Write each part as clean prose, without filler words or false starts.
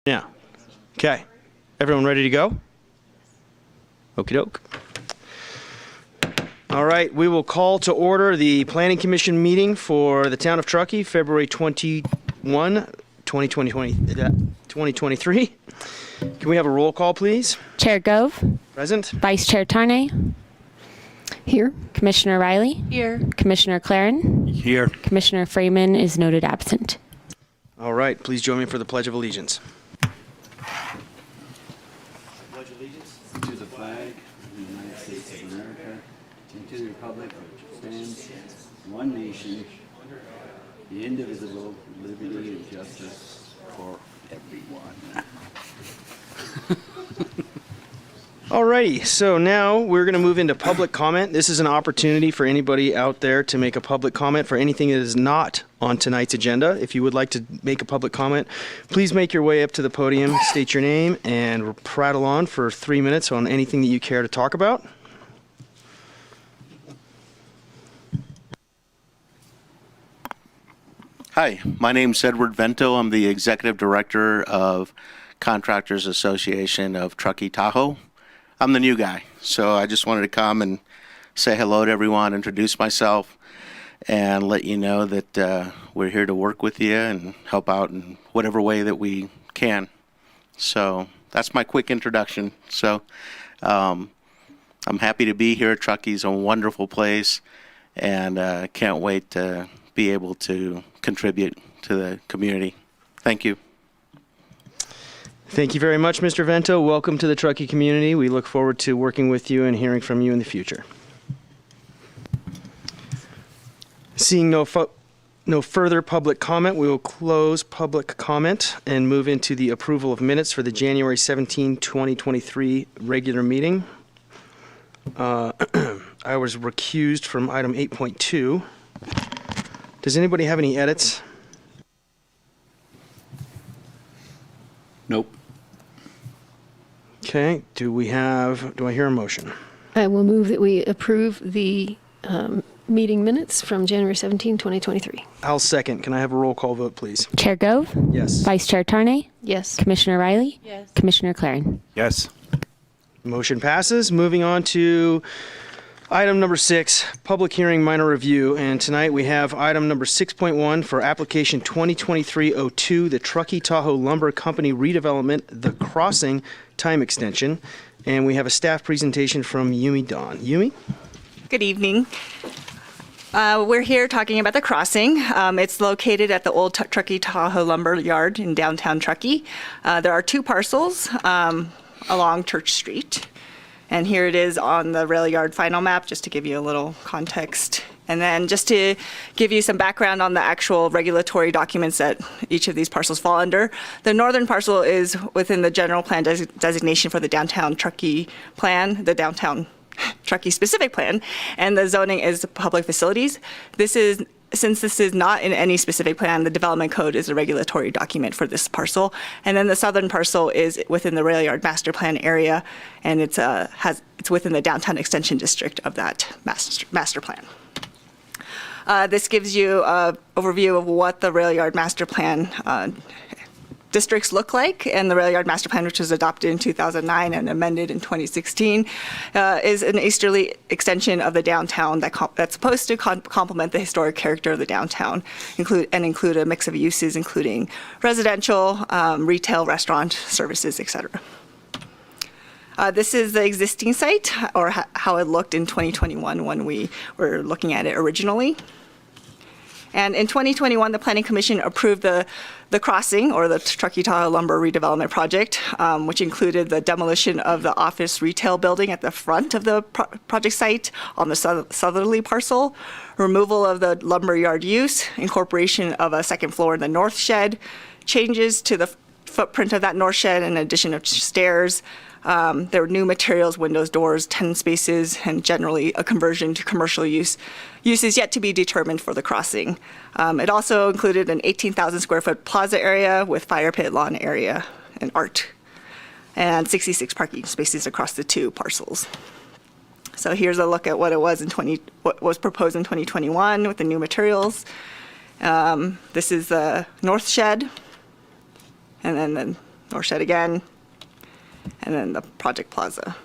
Yeah. Okay. Everyone ready to go? Okie doke. All right, we will call to order the Planning Commission meeting for the town of Truckee, February 21, 2023. Can we have a roll call, please? Chair Gove. Present. Vice Chair Tarnay. Here. Commissioner Riley. Here. Commissioner Claren. Here. Commissioner Freeman is noted absent. All right, please join me for the Pledge of Allegiance. To the flag of the United States of America, and to the republic which stands one nation, indivisible, with liberty and justice for everyone. Alrighty, so now we're going to move into public comment. This is an opportunity for anybody out there to make a public comment for anything that is not on tonight's agenda. If you would like to make a public comment, please make your way up to the podium, state your name, and prattle on for 3 minutes on anything that you care to talk about. Hi, my name's Edward Vento. I'm the Executive Director of Contractors Association of Truckee, Tahoe. I'm the new guy, so I just wanted to come and say hello to everyone, introduce myself, and let you know that we're here to work with you and help out in whatever way that we can. So that's my quick introduction. So I'm happy to be here. Truckee's a wonderful place, and can't wait to be able to contribute to the community. Thank you. Thank you very much, Mr. Vento. Welcome to the Truckee community. We look forward to working with you and hearing from you in the future. Seeing no further public comment, we will close public comment and move into the approval of minutes for the January 17, 2023 regular meeting. I was recused from item 8.2. Does anybody have any edits? Nope. Okay, do I hear a motion? I will move that we approve the meeting minutes from January 17, 2023. I'll second. Can I have a roll call vote, please? Chair Gove. Yes. Vice Chair Tarnay. Yes. Commissioner Riley. Yes. Commissioner Claren. Yes. Motion passes. Moving on to item number 6, public hearing minor review. And tonight we have item number 6.1 for application 2023-02, the Truckee Tahoe Lumber Company redevelopment, the crossing time extension. And we have a staff presentation from Yumi Dawn. Yumi? Good evening. We're here talking about the crossing. It's located at the old Truckee Tahoe Lumber Yard in downtown Truckee. There are 2 parcels along Church Street. And here it is on the rail yard final map, just to give you a little context. And then just to give you some background on the actual regulatory documents that each of these parcels fall under. The northern parcel is within the general plan designation for the downtown Truckee plan, the downtown Truckee specific plan, and the zoning is public facilities. Since this is not in any specific plan, the development code is a regulatory document for this parcel. And then the southern parcel is within the rail yard master plan area, and it's within the downtown extension district of that master plan. This gives you an overview of what the rail yard master plan districts look like, and the rail yard master plan, which was adopted in 2009 and amended in 2016, is an easterly extension of the downtown that's supposed to complement the historic character of the downtown, include a mix of uses, including residential, retail, restaurant, services, etc. This is the existing site, or how it looked in 2021 when we were looking at it originally. And in 2021, the Planning Commission approved the crossing, or the Truckee Tahoe Lumber Redevelopment Project, which included the demolition of the office retail building at the front of the project site on the southerly parcel, removal of the lumber yard use, incorporation of a second floor in the north shed, changes to the footprint of that north shed, and addition of stairs. There were new materials, windows, doors, tenant spaces, and generally a conversion to commercial use. Use is yet to be determined for the crossing. It also included an 18,000 square foot plaza area with fire pit, lawn area, and art, and 66 parking spaces across the 2 parcels. So here's a look at what it was what was proposed in 2021 with the new materials. This is the north shed, and then the North Shed again, and then the Project Plaza.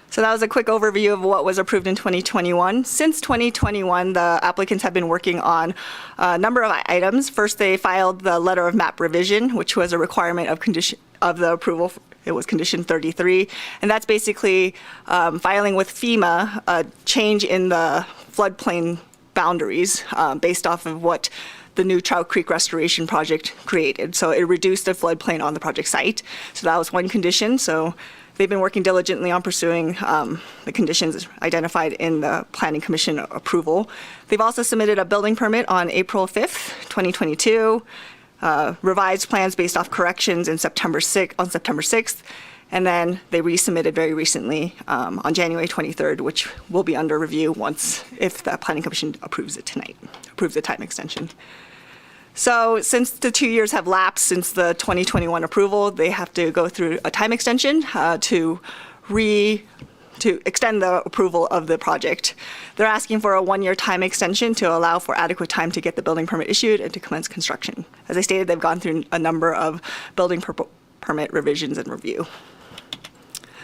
So that was a quick overview of what was approved in 2021. Since 2021, the applicants have been working on a number of items. First, they filed the letter of map revision, which was a requirement of the approval. It was condition 33, and that's basically filing with FEMA a change in the floodplain boundaries based off of what the new Trout Creek Restoration Project created. So it reduced the floodplain on the project site. So that was one condition. So they've been working diligently on pursuing the conditions identified in the Planning Commission approval. They've also submitted a building permit on April 5th, 2022, revised plans based off corrections in September 6th, and then they resubmitted very recently on January 23rd, which will be under review if the Planning Commission approves it tonight, approves the time extension. So since the 2 years have lapsed since the 2021 approval, they have to go through a time extension to extend the approval of the project. They're asking for a 1-year time extension to allow for adequate time to get the building permit issued and to commence construction. As I stated, they've gone through a number of building permit revisions and review.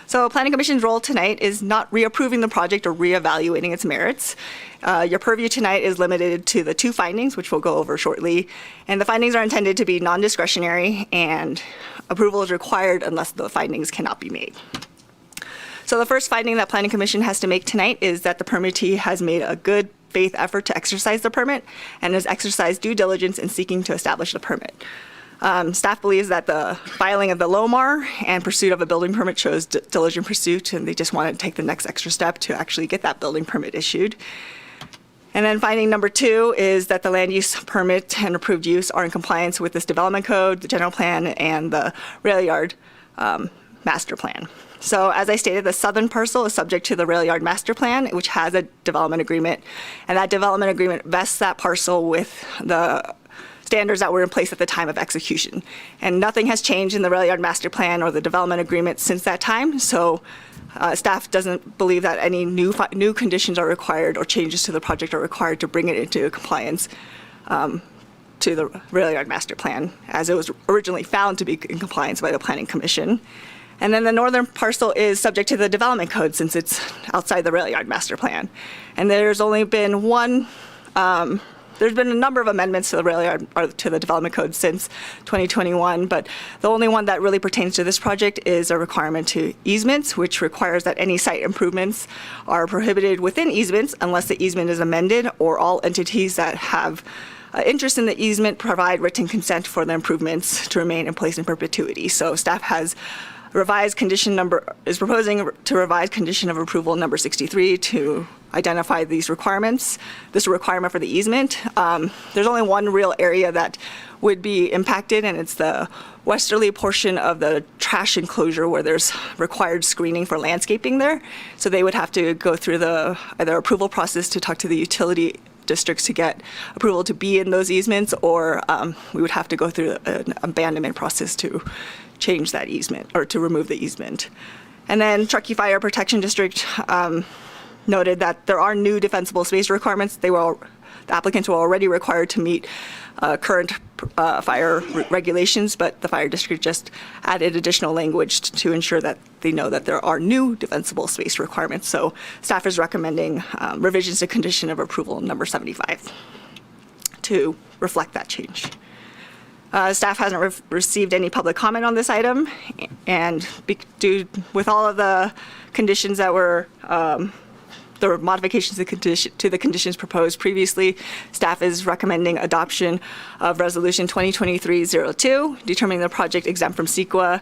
So Planning Commission's role tonight is not reapproving the project or reevaluating its merits. Your purview tonight is limited to the 2 findings, which we'll go over shortly. And the findings are intended to be non-discretionary, and approval is required unless the findings cannot be made. So the first finding that Planning Commission has to make tonight is that the permittee has made a good faith effort to exercise the permit and has exercised due diligence in seeking to establish the permit. Staff believes that the filing of the LOMAR and pursuit of a building permit shows diligent pursuit, and they just want to take the next extra step to actually get that building permit issued. And then finding number 2 is that the land use permit and approved use are in compliance with this development code, the general plan, and the rail yard master plan. So as I stated, the southern parcel is subject to the rail yard master plan, which has a development agreement, and that development agreement vests that parcel with the standards that were in place at the time of execution. And nothing has changed in the rail yard master plan or the development agreement since that time. So staff doesn't believe that any new conditions are required or changes to the project are required to bring it into compliance to the rail yard master plan, as it was originally found to be in compliance by the Planning Commission. And then the northern parcel is subject to the development code since it's outside the rail yard master plan. And there's only been there's been a number of amendments to the rail yard or to the development code since 2021, but the only one that really pertains to this project is a requirement to easements, which requires that any site improvements are prohibited within easements unless the easement is amended, or all entities that have interest in the easement provide written consent for the improvements to remain in place in perpetuity. So staff has proposing to revise condition of approval number 63 to identify these requirements. This requirement for the easement. There's only one real area that would be impacted, and it's the westerly portion of the trash enclosure where there's required screening for landscaping there. So they would have to go through the either approval process to talk to the utility districts to get approval to be in those easements, or we would have to go through an abandonment process to change that easement or to remove the easement. And then Truckee Fire Protection District noted that there are new defensible space requirements. The applicants were already required to meet current fire regulations, but the fire district just added additional language to ensure that they know that there are new defensible space requirements. So staff is recommending revisions to condition of approval number 75 to reflect that change. Staff hasn't received any public comment on this item, and with all of the conditions that were the modifications to the conditions proposed previously, staff is recommending adoption of Resolution 2023-02, determining the project exempt from CEQA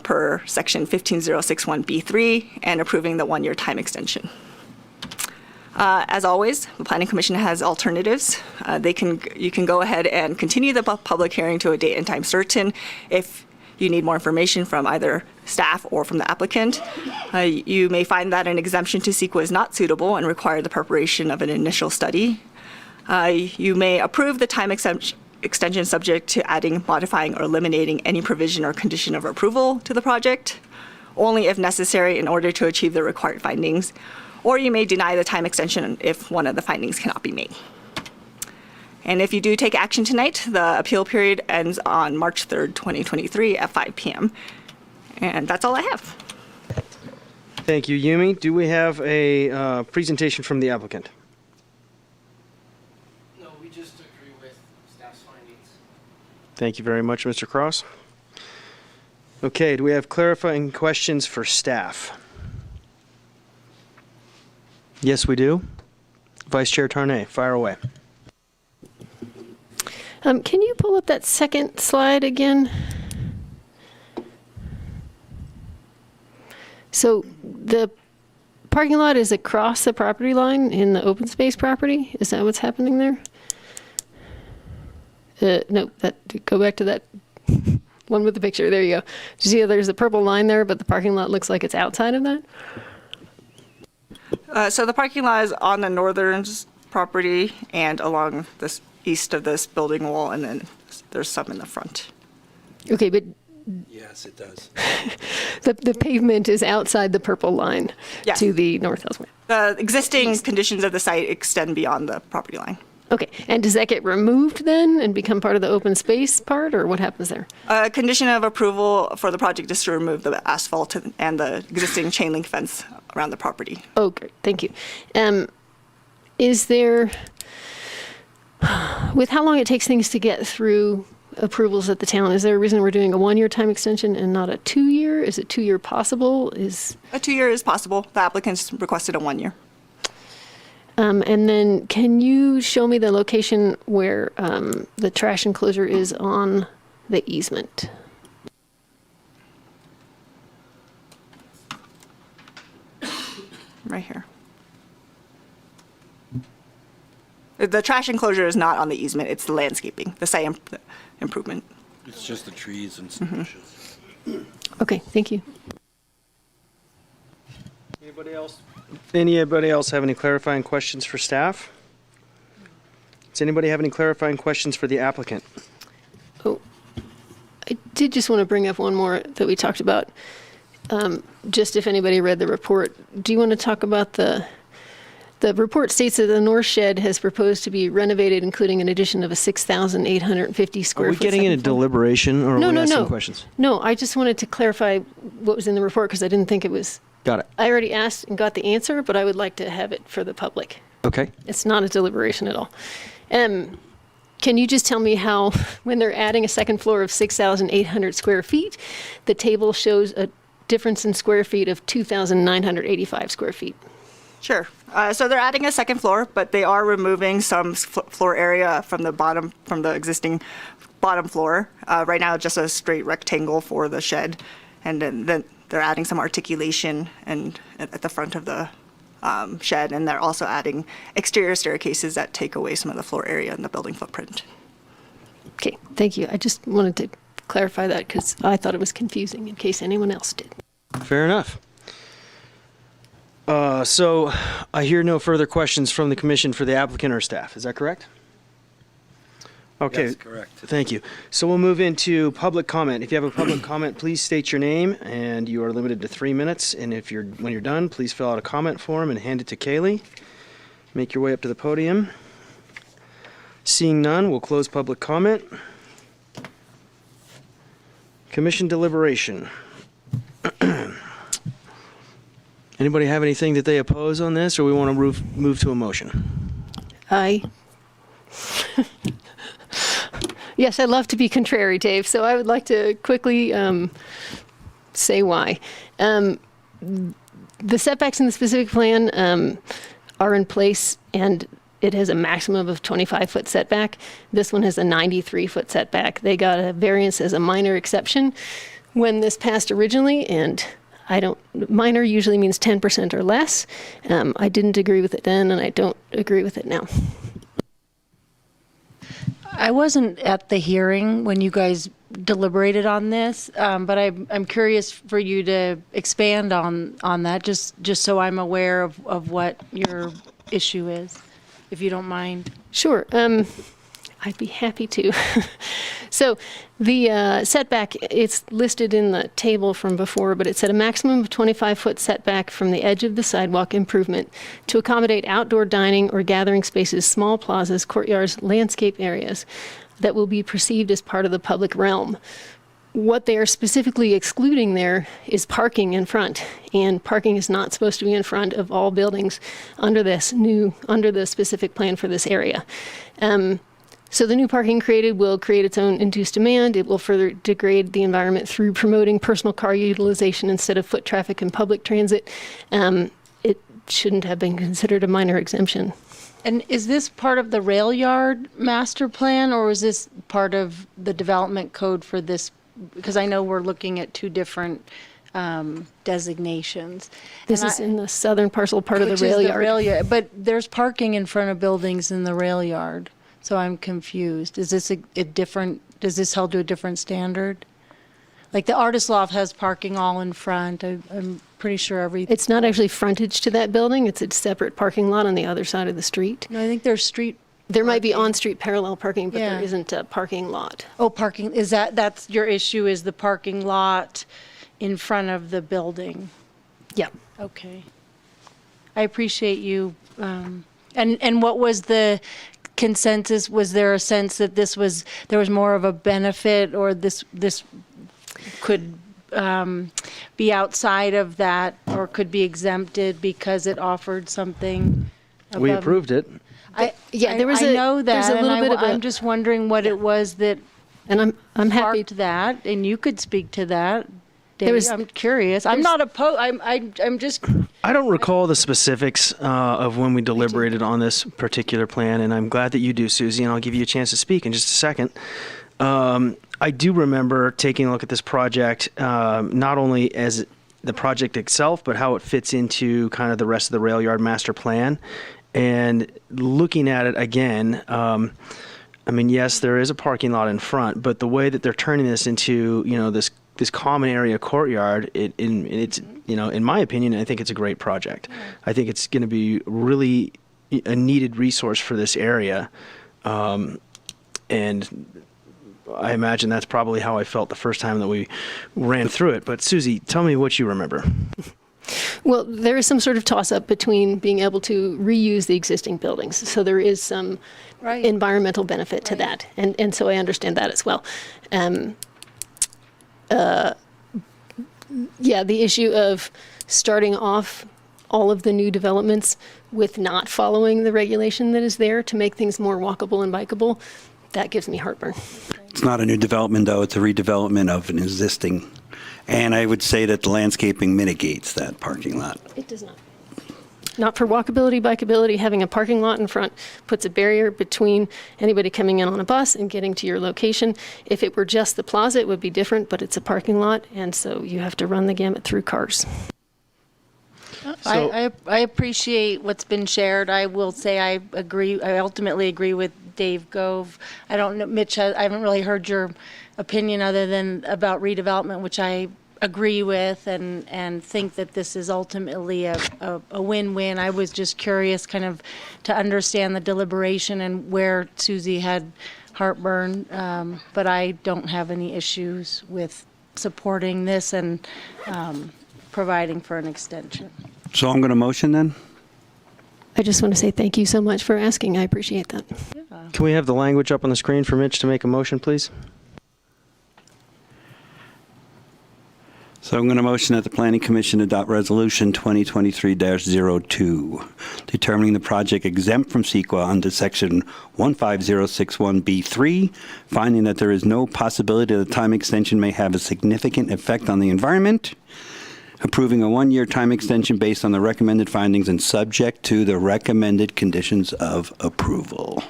per Section 15061B3, and approving the 1-year time extension. As always, the Planning Commission has alternatives. You can go ahead and continue the public hearing to a date and time certain if you need more information from either staff or from the applicant. You may find that an exemption to CEQA is not suitable and require the preparation of an initial study. You may approve the time extension subject to adding, modifying, or eliminating any provision or condition of approval to the project, only if necessary in order to achieve the required findings, or you may deny the time extension if one of the findings cannot be made. And if you do take action tonight, the appeal period ends on March 3rd, 2023 at 5 p.m. And that's all I have. Thank you, Yumi. Do we have a presentation from the applicant? No, we just agree with staff's findings. Thank you very much, Mr. Cross. Okay, do we have clarifying questions for staff? Yes, we do. Vice Chair Tarnay, fire away. Can you pull up that second slide again? So the parking lot is across the property line in the open space property? Is that what's happening there? No, go back to that one with the picture. There you go. Do you see there's a purple line there, but the parking lot looks like it's outside of that? So the parking lot is on the northern property and along this east of this building wall, and then there's some in the front. Okay, but Yes, it does. the pavement is outside the purple line Yes. to the north-south. The existing conditions of the site extend beyond the property line. Okay, and does that get removed then and become part of the open space part, or what happens there? A condition of approval for the project is to remove the asphalt and the existing chain link fence around the property. Oh, great, thank you. Is there, with how long it takes things to get through approvals at the town, is there a reason we're doing a 1-year time extension and not a 2-year? Is it 2-year possible? A 2-year is possible. The applicants requested a 1-year. And then can you show me the location where the trash enclosure is on the easement? Right here. The trash enclosure is not on the easement, it's the landscaping, the site improvement. It's just the trees and some bushes. Okay, thank you. Anybody else have any clarifying questions for staff? Does anybody have any clarifying questions for the applicant? Oh, I did just want to bring up one more that we talked about. Just if anybody read the report, do you want to talk about the report states that the north shed has proposed to be renovated, including an addition of a 6,850 square Are foot. we getting into second floor. deliberation, or are No, we no, asking no. questions? No, I just wanted to clarify what was in the report because I didn't think it was. Got it. I already asked and got the answer, but I would like to have it for the public. Okay. It's not a deliberation at all. Can you just tell me how, when they're adding a second floor of 6,800 square feet, the table shows a difference in square feet of 2,985 square feet? Sure. So they're adding a second floor, but they are removing some floor area from the bottom, from the existing bottom floor. Right now, just a straight rectangle for the shed, and then they're adding some articulation and at the front of the shed, and they're also adding exterior staircases that take away some of the floor area in the building footprint. Okay, thank you. I just wanted to clarify that because I thought it was confusing in case anyone else did. Fair enough. So I hear no further questions from the commission for the applicant or staff. Is that correct? Okay. Yes, correct. Thank you. So we'll move into public comment. If you have a public comment, please state your name, and you are limited to 3 minutes. And when you're done, please fill out a comment form and hand it to Kaylee. Make your way up to the podium. Seeing none, we'll close public comment. Commission deliberation. Anybody have anything that they oppose on this, or we want to move to a motion? Yes, I'd love to be contrary, Dave, so I would like to quickly say why. The setbacks in the specific plan are in place, and it has a maximum of 25-foot setback. This one has a 93-foot setback. They got a variance as a minor exception when this passed originally, and minor usually means 10% or less. I didn't agree with it then, and I don't agree with it now. I wasn't at the hearing when you guys deliberated on this, but I'm curious for you to expand on that, just so I'm aware of what your issue is, if you don't mind. Sure. I'd be happy to. So the setback, it's listed in the table from before, but it said a maximum of 25-foot setback from the edge of the sidewalk improvement to accommodate outdoor dining or gathering spaces, small plazas, courtyards, landscape areas that will be perceived as part of the public realm. What they are specifically excluding there is parking in front, and parking is not supposed to be in front of all buildings under the specific plan for this area. So the new parking created will create its own induced demand. It will further degrade the environment through promoting personal car utilization instead of foot traffic and public transit. It shouldn't have been considered a minor exemption. And is this part of the rail yard master plan, or is this part of the development code for this? Because I know we're looking at two different designations. This is in the southern parcel part of the rail yard. But there's parking in front of buildings in the rail yard, so I'm confused. Is this a different, does this hold to a different standard? Like the Artist Loft has parking all in front. I'm pretty sure everything. It's not actually frontage to that building. It's a separate parking lot on the other side of the street. No, I think there's street. There might be on-street parallel parking, but Yeah. there isn't a parking lot. Oh, parking, that's your issue, is the parking lot in front of the building? Yeah. Okay. I appreciate you. And what was the consensus? Was there a sense that there was more of a benefit, or this could be outside of that, or could be exempted because it offered something We above? approved it. I know that, there's a little bit of I'm just wondering what it was that And I'm happy sparked that, and you could speak to that. There Dave. was- I'm curious. I'm not opposed. I'm just. I don't recall the specifics of when we deliberated on this particular plan, and I'm glad that you do, Susie, and I'll give you a chance to speak in just a second. I do remember taking a look at this project, not only as the project itself, but how it fits into kind of the rest of the rail yard master plan. And looking at it again, I mean, yes, there is a parking lot in front, but the way that they're turning this into, this common area courtyard, it's, in my opinion, I think it's a great project. I think it's going to be really a needed resource for this area. And I imagine that's probably how I felt the first time that we ran through it. But Susie, tell me what you remember. Well, there is some sort of toss-up between being able to reuse the existing buildings. So there is some Right. environmental benefit to that. And so I understand that as well. The issue of starting off all of the new developments with not following the regulation that is there to make things more walkable and bikeable, that gives me heartburn. It's not a new development, though. It's a redevelopment of an existing. And I would say that the landscaping mitigates that parking lot. It does not. Not for walkability, bikeability. Having a parking lot in front puts a barrier between anybody coming in on a bus and getting to your location. If it were just the plaza, it would be different, but it's a parking lot, and so you have to run the gamut through cars. So- I appreciate what's been shared. I will say I agree. I ultimately agree with Dave Gove. I don't know, Mitch. I haven't really heard your opinion other than about redevelopment, which I agree with, and think that this is ultimately a win-win. I was just curious, kind of, to understand the deliberation and where Susie had heartburn, but I don't have any issues with supporting this and providing for an extension. So I'm going to motion then? I just want to say thank you so much for asking. I appreciate that. Can we have the language up on the screen for Mitch to make a motion, please? So I'm going to motion that the Planning Commission adopt Resolution 2023-02, determining the project exempt from CEQA under Section 15061B3, finding that there is no possibility that the time extension may have a significant effect on the environment, approving a one-year time extension based on the recommended findings and subject to the recommended conditions of approval.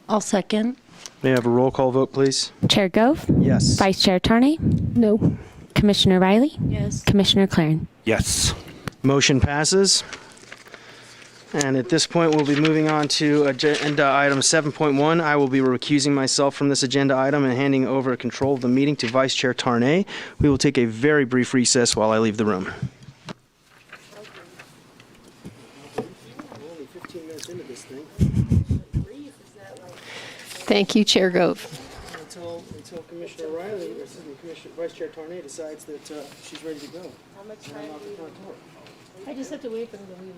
I'll second. May I have a roll call vote, please? Chair Gove? Yes. Vice Chair Tarnay? No. Commissioner Riley? Yes. Commissioner Claren? Yes. Motion passes. And at this point, we'll be moving on to agenda item 7.1. I will be recusing myself from this agenda item and handing over control of the meeting to Vice Chair Tarnay. We will take a very brief recess while I leave the room. Thank you, Chair Gove. Until Commissioner Riley, or excuse me, Vice Chair Tarnay decides that she's ready to go. How much time I just have to wait for them to leave.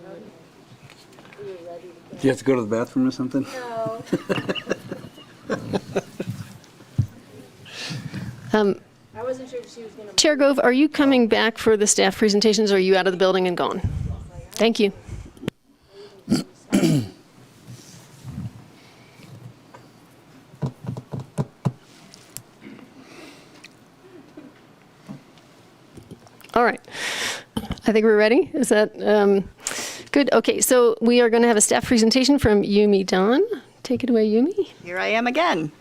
Do you have to go to the bathroom or something? I wasn't sure if she was going to. Chair Gove, are you coming back for the staff presentations, or are you out of the building and gone? Thank you. All right. I think we're ready. Is that good? Okay, so we are going to have a staff presentation from Yumi Don. Take it away, Yumi. Here I am again.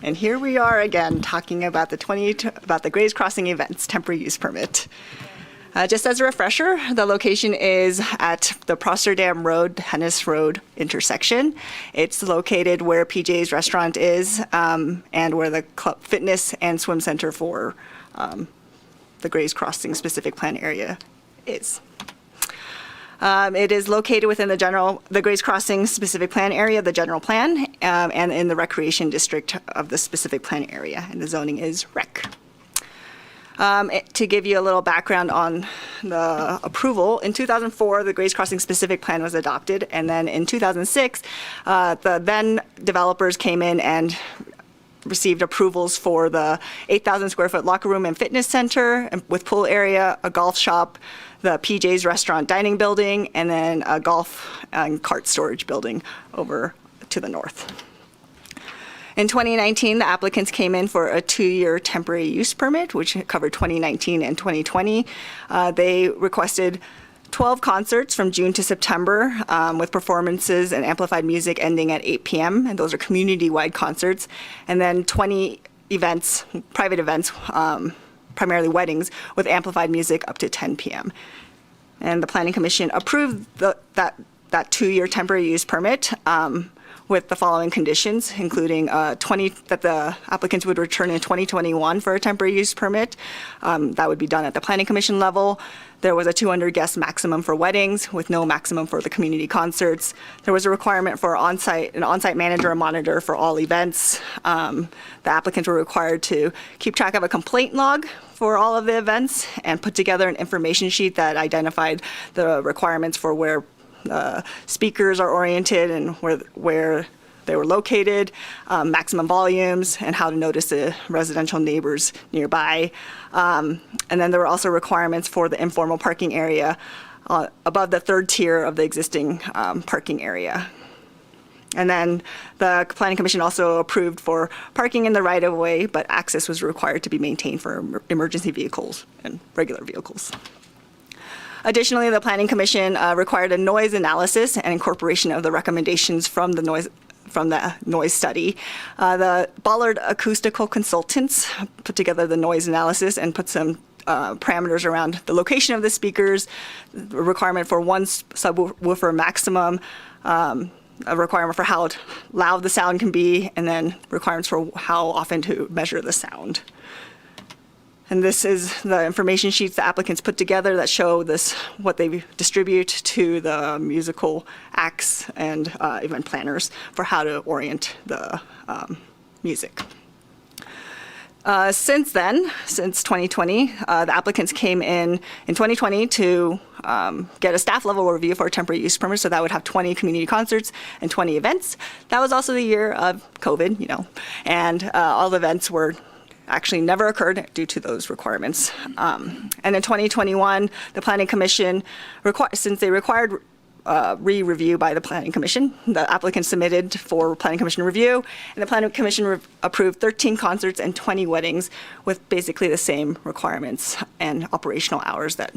And here we are again talking about the Grays Crossing events temporary use permit. Just as a refresher, the location is at the Prosterdam Road, Hennis Road intersection. It's located where PJ's restaurant is and where the club fitness and swim center for the Grays Crossing specific plan area is. It is located within the Grays Crossing specific plan area, the general plan, and in the recreation district of the specific plan area, and the zoning is rec. To give you a little background on the approval, in 2004, the Grays Crossing specific plan was adopted, and then in 2006, the then developers came in and received approvals for the 8,000 square foot locker room and fitness center with pool area, a golf shop, the PJ's restaurant dining building, and then a golf and cart storage building over to the north. In 2019, the applicants came in for a 2-year temporary use permit, which covered 2019 and 2020. They requested 12 concerts from June to September with performances and amplified music ending at 8 p.m. And those are community-wide concerts. And then 20 events, private events, primarily weddings, with amplified music up to 10 p.m. And the Planning Commission approved that 2-year temporary use permit with the following conditions, including that the applicants would return in 2021 for a temporary use permit. That would be done at the Planning Commission level. There was a 200 guest maximum for weddings with no maximum for the community concerts. There was a requirement for an on-site manager and monitor for all events. The applicants were required to keep track of a complaint log for all of the events and put together an information sheet that identified the requirements for where speakers are oriented and where they were located, maximum volumes, and how to notice the residential neighbors nearby. And then there were also requirements for the informal parking area above the third tier of the existing parking area. And then the Planning Commission also approved for parking in the right-of-way, but access was required to be maintained for emergency vehicles and regular vehicles. Additionally, the Planning Commission required a noise analysis and incorporation of the recommendations from the noise study. The Ballard Acoustical Consultants put together the noise analysis and put some parameters around the location of the speakers, the requirement for one subwoofer maximum, a requirement for how loud the sound can be, and then requirements for how often to measure the sound. And this is the information sheets the applicants put together that show what they distribute to the musical acts and event planners for how to orient the music. Since then, since 2020, the applicants came in 2020 to get a staff level review for a temporary use permit, so that would have 20 community concerts and 20 events. That was also the year of COVID, and all the events were actually never occurred due to those requirements. And in 2021, the Planning Commission, since they required re-review by the Planning Commission, the applicant submitted for Planning Commission review, and the Planning Commission approved 13 concerts and 20 weddings with basically the same requirements and operational hours that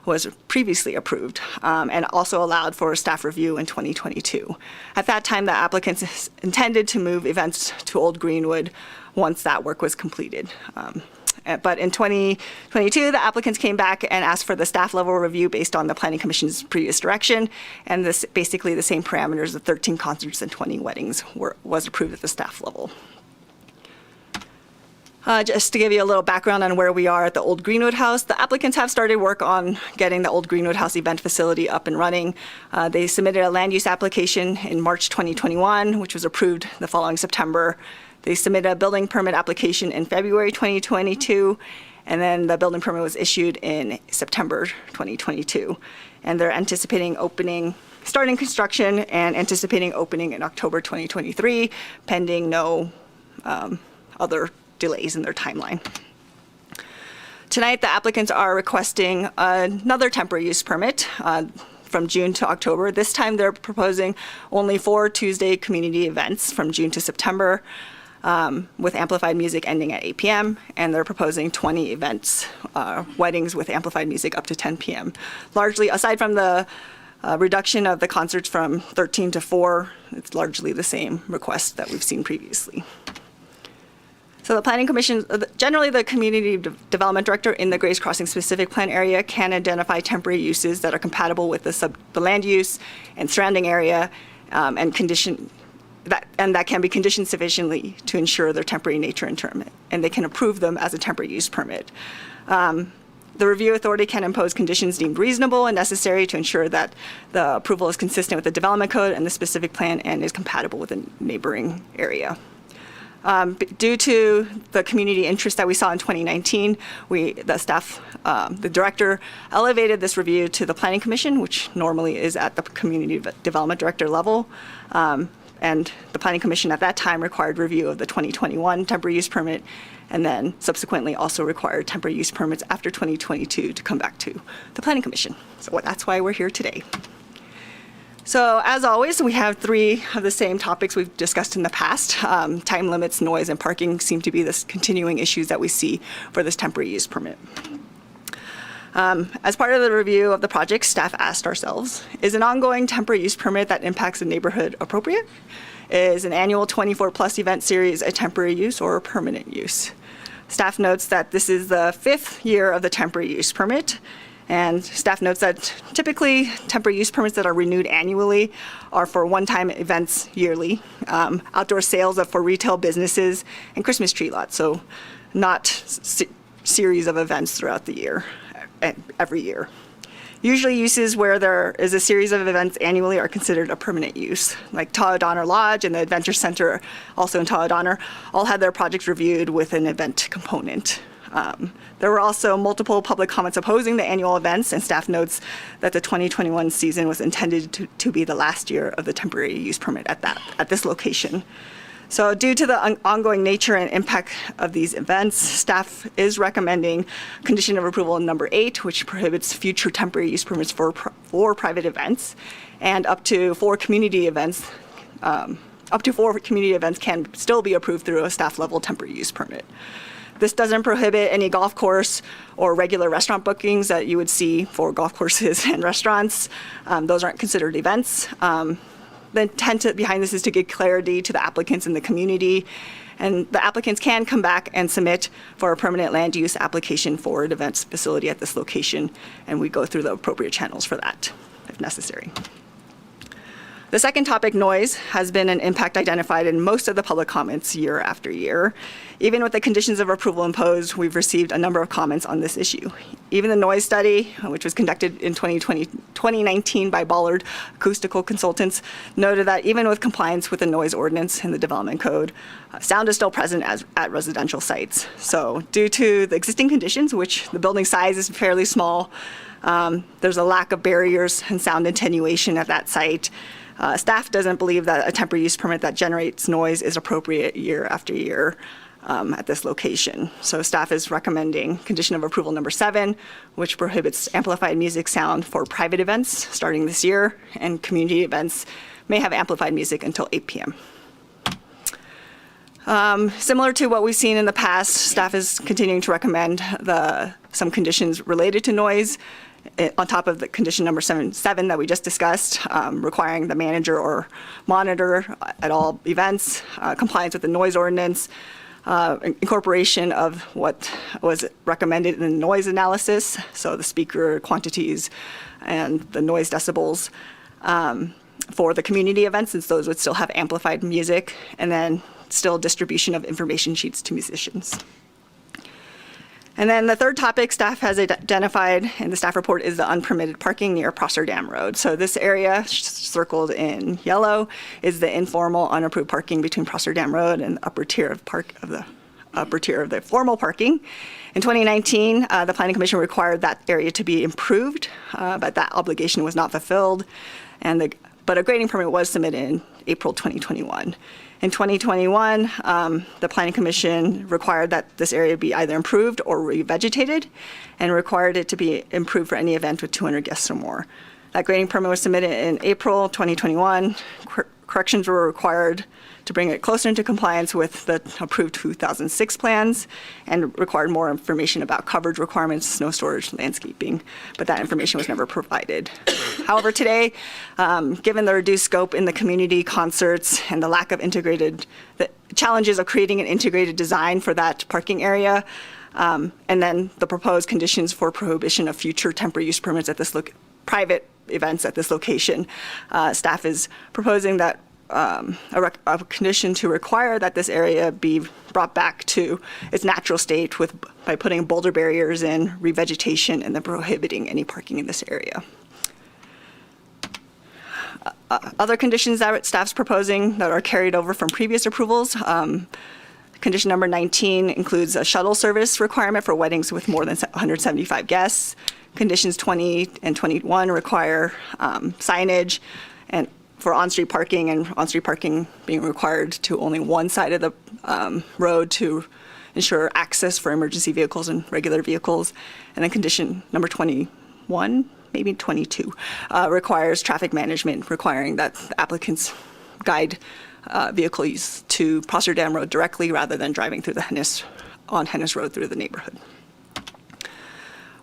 was previously approved, and also allowed for a staff review in 2022. At that time, the applicants intended to move events to Old Greenwood once that work was completed. But in 2022, the applicants came back and asked for the staff level review based on the Planning Commission's previous direction, and this basically the same parameters, the 13 concerts and 20 weddings was approved at the staff level. Just to give you a little background on where we are at the old Greenwood House, the applicants have started work on getting the old Greenwood House event facility up and running. They submitted a land use application in March 2021, which was approved the following September. They submitted a building permit application in February 2022, and then the building permit was issued in September 2022. And they're anticipating starting construction and anticipating opening in October 2023, pending no other delays in their timeline. Tonight, the applicants are requesting another temporary use permit from June to October. This time, they're proposing only 4 Tuesday community events from June to September, with amplified music ending at 8 p.m., and they're proposing 20 events, weddings with amplified music up to 10 p.m. Largely, aside from the reduction of the concerts from 13 to 4, it's largely the same request that we've seen previously. So the Planning Commission, generally the Community Development Director in the Grays Crossing specific plan area can identify temporary uses that are compatible with the land use and surrounding area, and that can be conditioned sufficiently to ensure their temporary nature and term, and they can approve them as a temporary use permit. The review authority can impose conditions deemed reasonable and necessary to ensure that the approval is consistent with the development code and the specific plan and is compatible with the neighboring area. Due to the community interest that we saw in 2019, the director elevated this review to the Planning Commission, which normally is at the Community Development Director level. And the Planning Commission at that time required review of the 2021 temporary use permit, and then subsequently also required temporary use permits after 2022 to come back to the Planning Commission. So that's why we're here today. So as always, we have 3 of the same topics we've discussed in the past. Time limits, noise, and parking seem to be the continuing issues that we see for this temporary use permit. As part of the review of the project, staff asked ourselves, is an ongoing temporary use permit that impacts the neighborhood appropriate? Is an annual 24+ event series a temporary use or a permanent use? Staff notes that this is the 5th year of the temporary use permit. And staff notes that typically temporary use permits that are renewed annually are for one-time events yearly, outdoor sales for retail businesses, and Christmas tree lots, so not series of events throughout the year, every year. Usually uses where there is a series of events annually are considered a permanent use, like Tawadonner Lodge and the Adventure Center, also in Tawadonner, all had their projects reviewed with an event component. There were also multiple public comments opposing the annual events, and staff notes that the 2021 season was intended to be the last year of the temporary use permit at this location. So due to the ongoing nature and impact of these events, staff is recommending condition of approval number 8, which prohibits future temporary use permits for private events, and up to 4 community events. Up to 4 community events can still be approved through a staff level temporary use permit. This doesn't prohibit any golf course or regular restaurant bookings that you would see for golf courses and restaurants. Those aren't considered events. The intent behind this is to give clarity to the applicants in the community, and the applicants can come back and submit for a permanent land use application for an events facility at this location, and we go through the appropriate channels for that if necessary. The second topic, noise, has been an impact identified in most of the public comments year after year. Even with the conditions of approval imposed, we've received a number of comments on this issue. Even the noise study, which was conducted in 2019 by Ballard Acoustical Consultants, noted that even with compliance with the noise ordinance in the development code, sound is still present at residential sites. So due to the existing conditions, which the building size is fairly small, there's a lack of barriers and sound attenuation at that site. Staff doesn't believe that a temporary use permit that generates noise is appropriate year after year at this location. So staff is recommending condition of approval number 7, which prohibits amplified music sound for private events starting this year, and community events may have amplified music until 8 p.m. Similar to what we've seen in the past, staff is continuing to recommend some conditions related to noise, on top of the condition number 7 that we just discussed, requiring the manager or monitor at all events, compliance with the noise ordinance, incorporation of what was recommended in the noise analysis, so the speaker quantities and the noise decibels for the community events, since those would still have amplified music, and then still distribution of information sheets to musicians. And then the third topic staff has identified in the staff report is the unpermitted parking near Prosser Dam Road. So this area circled in yellow is the informal unapproved parking between Prosser Dam Road and the upper tier of the formal parking. In 2019, the Planning Commission required that area to be improved, but that obligation was not fulfilled. But a grading permit was submitted in April 2021. In 2021, the Planning Commission required that this area be either improved or revegetated, and required it to be improved for any event with 200 guests or more. That grading permit was submitted in April 2021. Corrections were required to bring it closer into compliance with the approved 2006 plans, and required more information about coverage requirements, snow storage, landscaping, but that information was never provided. However, today, given the reduced scope in the community concerts and the lack of the challenges of creating an integrated design for that parking area, and then the proposed conditions for prohibition of future temporary use permits at this private events at this location, staff is proposing that a condition to require that this area be brought back to its natural state by putting boulder barriers in, revegetation, and then prohibiting any parking in this area. Other conditions that staff's proposing that are carried over from previous approvals. Condition number 19 includes a shuttle service requirement for weddings with more than 175 guests. Conditions 20 and 21 require signage and for on-street parking, and on-street parking being required to only one side of the road to ensure access for emergency vehicles and regular vehicles. And then condition number 21, maybe 22, requires traffic management, requiring that the applicants guide vehicle use to Prosser Dam Road directly rather than driving through on Hennis Road through the neighborhood.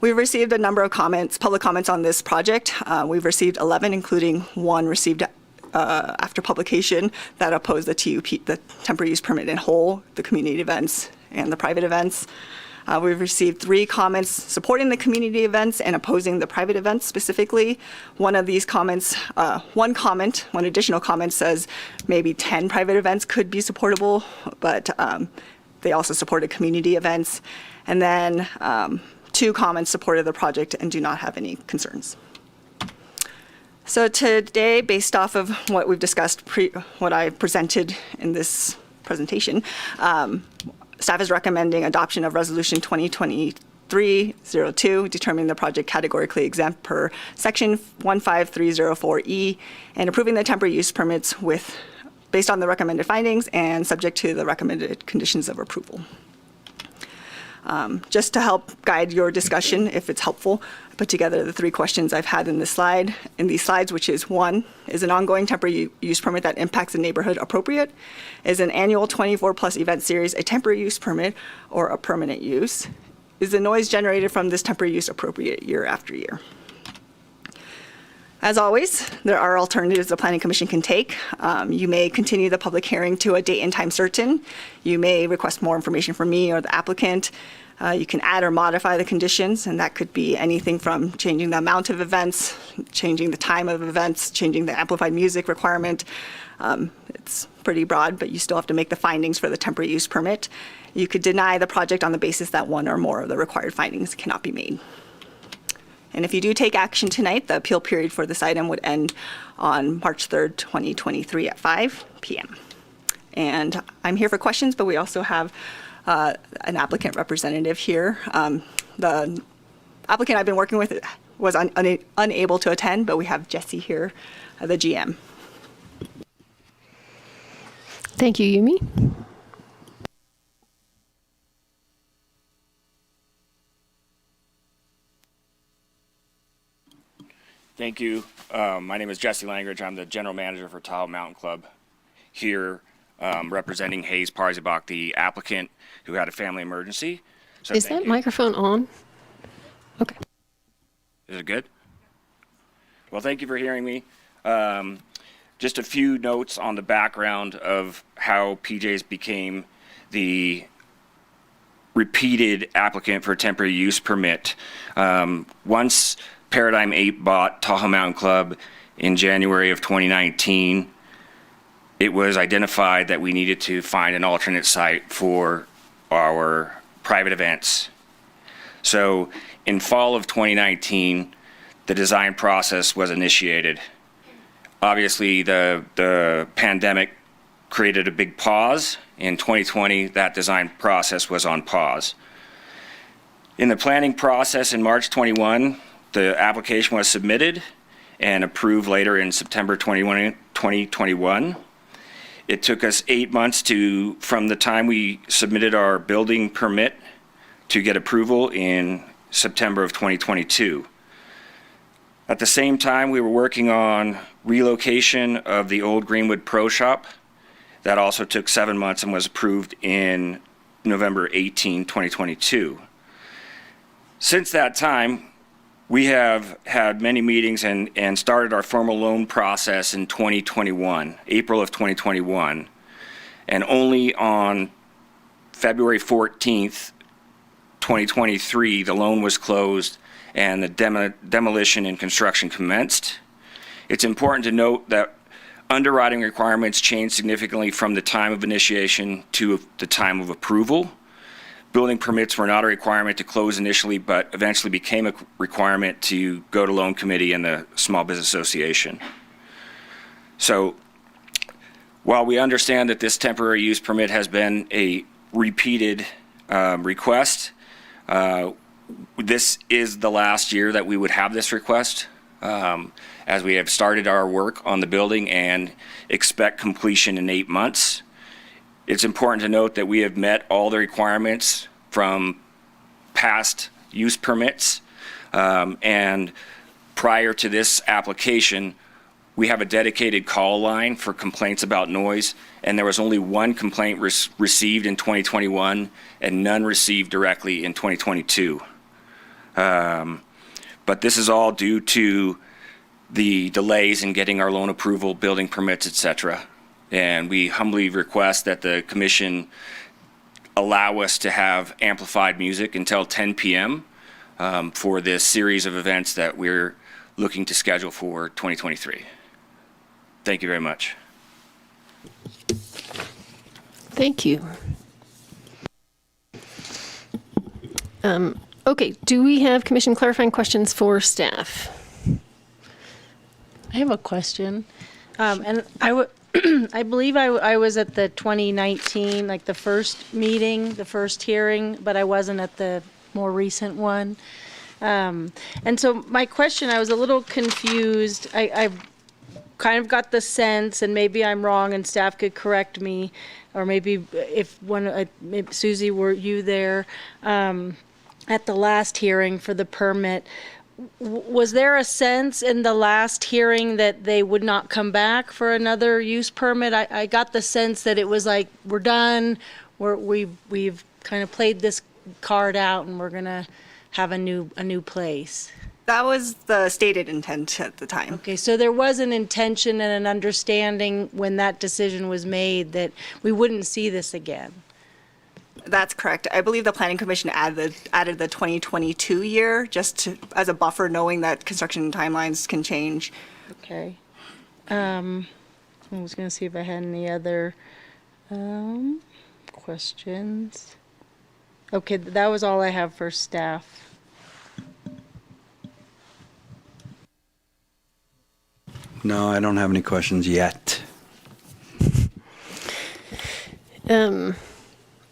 We've received a number of public comments on this project. We've received 11, including one received after publication that opposed the TUP, the temporary use permit in whole, the community events and the private events. We've received 3 comments supporting the community events and opposing the private events specifically. One of these comments, one additional comment says maybe 10 private events could be supportable, but they also supported community events. And then 2 comments supported the project and do not have any concerns. So today, based off of what we've discussed, what I presented in this presentation, staff is recommending adoption of Resolution 2023-02, determining the project categorically exempt per Section 15304E, and approving the temporary use permits based on the recommended findings and subject to the recommended conditions of approval. Just to help guide your discussion, if it's helpful, I put together the 3 questions I've had in these slides, which is 1, is an ongoing temporary use permit that impacts the neighborhood appropriate? Is an annual 24+ event series a temporary use permit or a permanent use? Is the noise generated from this temporary use appropriate year after year? As always, there are alternatives the Planning Commission can take. You may continue the public hearing to a date and time certain. You may request more information from me or the applicant. You can add or modify the conditions, and that could be anything from changing the amount of events, changing the time of events, changing the amplified music requirement. It's pretty broad, but you still have to make the findings for the temporary use permit. You could deny the project on the basis that one or more of the required findings cannot be made. And if you do take action tonight, the appeal period for this item would end on March 3rd, 2023 at 5 p.m. And I'm here for questions, but we also have an applicant representative here. The applicant I've been working with was unable to attend, but we have Jesse here, the GM. Thank you, Yumi. Thank you. My name is Jesse Langridge. I'm the general manager for Tahoe Mountain Club here, representing Hayes Parzibach, the applicant who had a family emergency. So Is that microphone on? Okay. Is it good? Well, thank you for hearing me. Just a few notes on the background of how PJ's became the repeated applicant for a temporary use permit. Once Paradigm 8 bought Tahoe Mountain Club in January of 2019, it was identified that we needed to find an alternate site for our private events. So in fall of 2019, the design process was initiated. Obviously, the pandemic created a big pause. In 2020, that design process was on pause. In the planning process in March 21, the application was submitted and approved later in September 2021. It took us 8 months from the time we submitted our building permit to get approval in September of 2022. At the same time, we were working on relocation of the old Greenwood Pro Shop. That also took 7 months and was approved in November 18, 2022. Since that time, we have had many meetings and started our formal loan process in 2021, April of 2021. And only on February 14th, 2023, the loan was closed and the demolition and construction commenced. It's important to note that underwriting requirements changed significantly from the time of initiation to the time of approval. Building permits were not a requirement to close initially, but eventually became a requirement to go to loan committee and the Small Business Association. So while we understand that this temporary use permit has been a repeated request, this is the last year that we would have this request, as we have started our work on the building and expect completion in 8 months. It's important to note that we have met all the requirements from past use permits, and prior to this application, we have a dedicated call line for complaints about noise, and there was only one complaint received in 2021 and none received directly in 2022. But this is all due to the delays in getting our loan approval, building permits, et cetera. And we humbly request that the commission allow us to have amplified music until 10 p.m. For this series of events that we're looking to schedule for 2023. Thank you very much. Thank you. Okay, do we have commission clarifying questions for staff? I have a question. And I believe I was at the 2019, like the first meeting, the first hearing, but I wasn't at the more recent one. And so my question, I was a little confused. I kind of got the sense, and maybe I'm wrong and staff could correct me, or maybe if maybe Susie, were you there at the last hearing for the permit? Was there a sense in the last hearing that they would not come back for another use permit? I got the sense that it was like, we're done, we've kind of played this card out and we're gonna have a new place. That was the stated intent at the time. Okay, so there was an intention and an understanding when that decision was made that we wouldn't see this again. That's correct. I believe the Planning Commission added the 2022 year just as a buffer, knowing that construction timelines can change. Okay. I was going to see if I had any other questions. Okay, that was all I have for staff. No, I don't have any questions yet.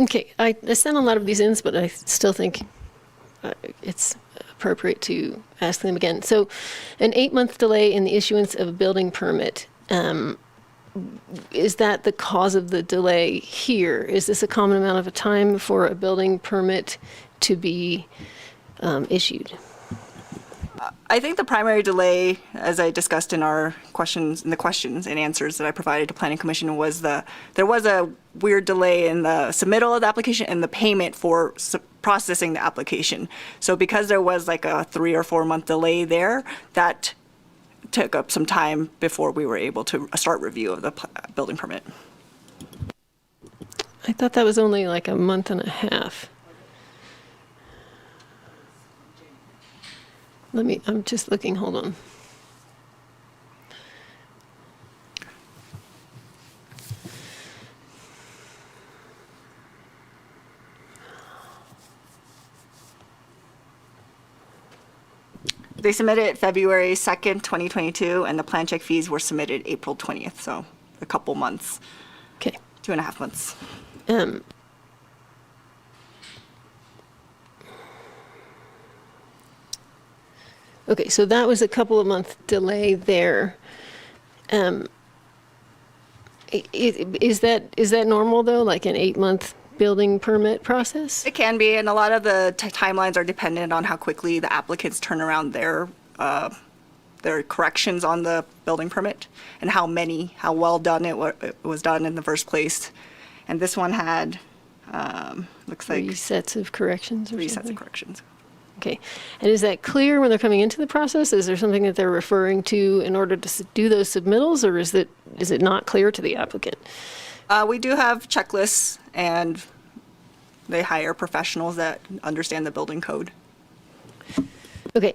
Okay, I sent a lot of these in, but I still think it's appropriate to ask them again. So, an 8-month delay in the issuance of a building permit, is that the cause of the delay here? Is this a common amount of a time for a building permit to be issued? I think the primary delay, as I discussed in our questions, in the questions and answers that I provided to Planning Commission, was there was a weird delay in the submittal of the application and the payment for processing the application. So because there was like a 3 or 4 month delay there, that took up some time before we were able to start review of the building permit. I thought that was only like a month and a half. I'm just looking, hold on. They submitted February 2nd, 2022, and the plan check fees were submitted April 20th, so a couple months, Okay. 2.5 months. Okay, so that was a couple of month delay there. Is that normal though, like an 8-month building permit process? It can be, and a lot of the timelines are dependent on how quickly the applicants turn around their corrections on the building permit and how well done it was done in the first place. And this one had, looks like Three sets of corrections or three sets something? of corrections. Okay. And is that clear when they're coming into the process? Is there something that they're referring to in order to do those submittals, or is it not clear to the applicant? We do have checklists, and they hire professionals that understand the building code. Okay.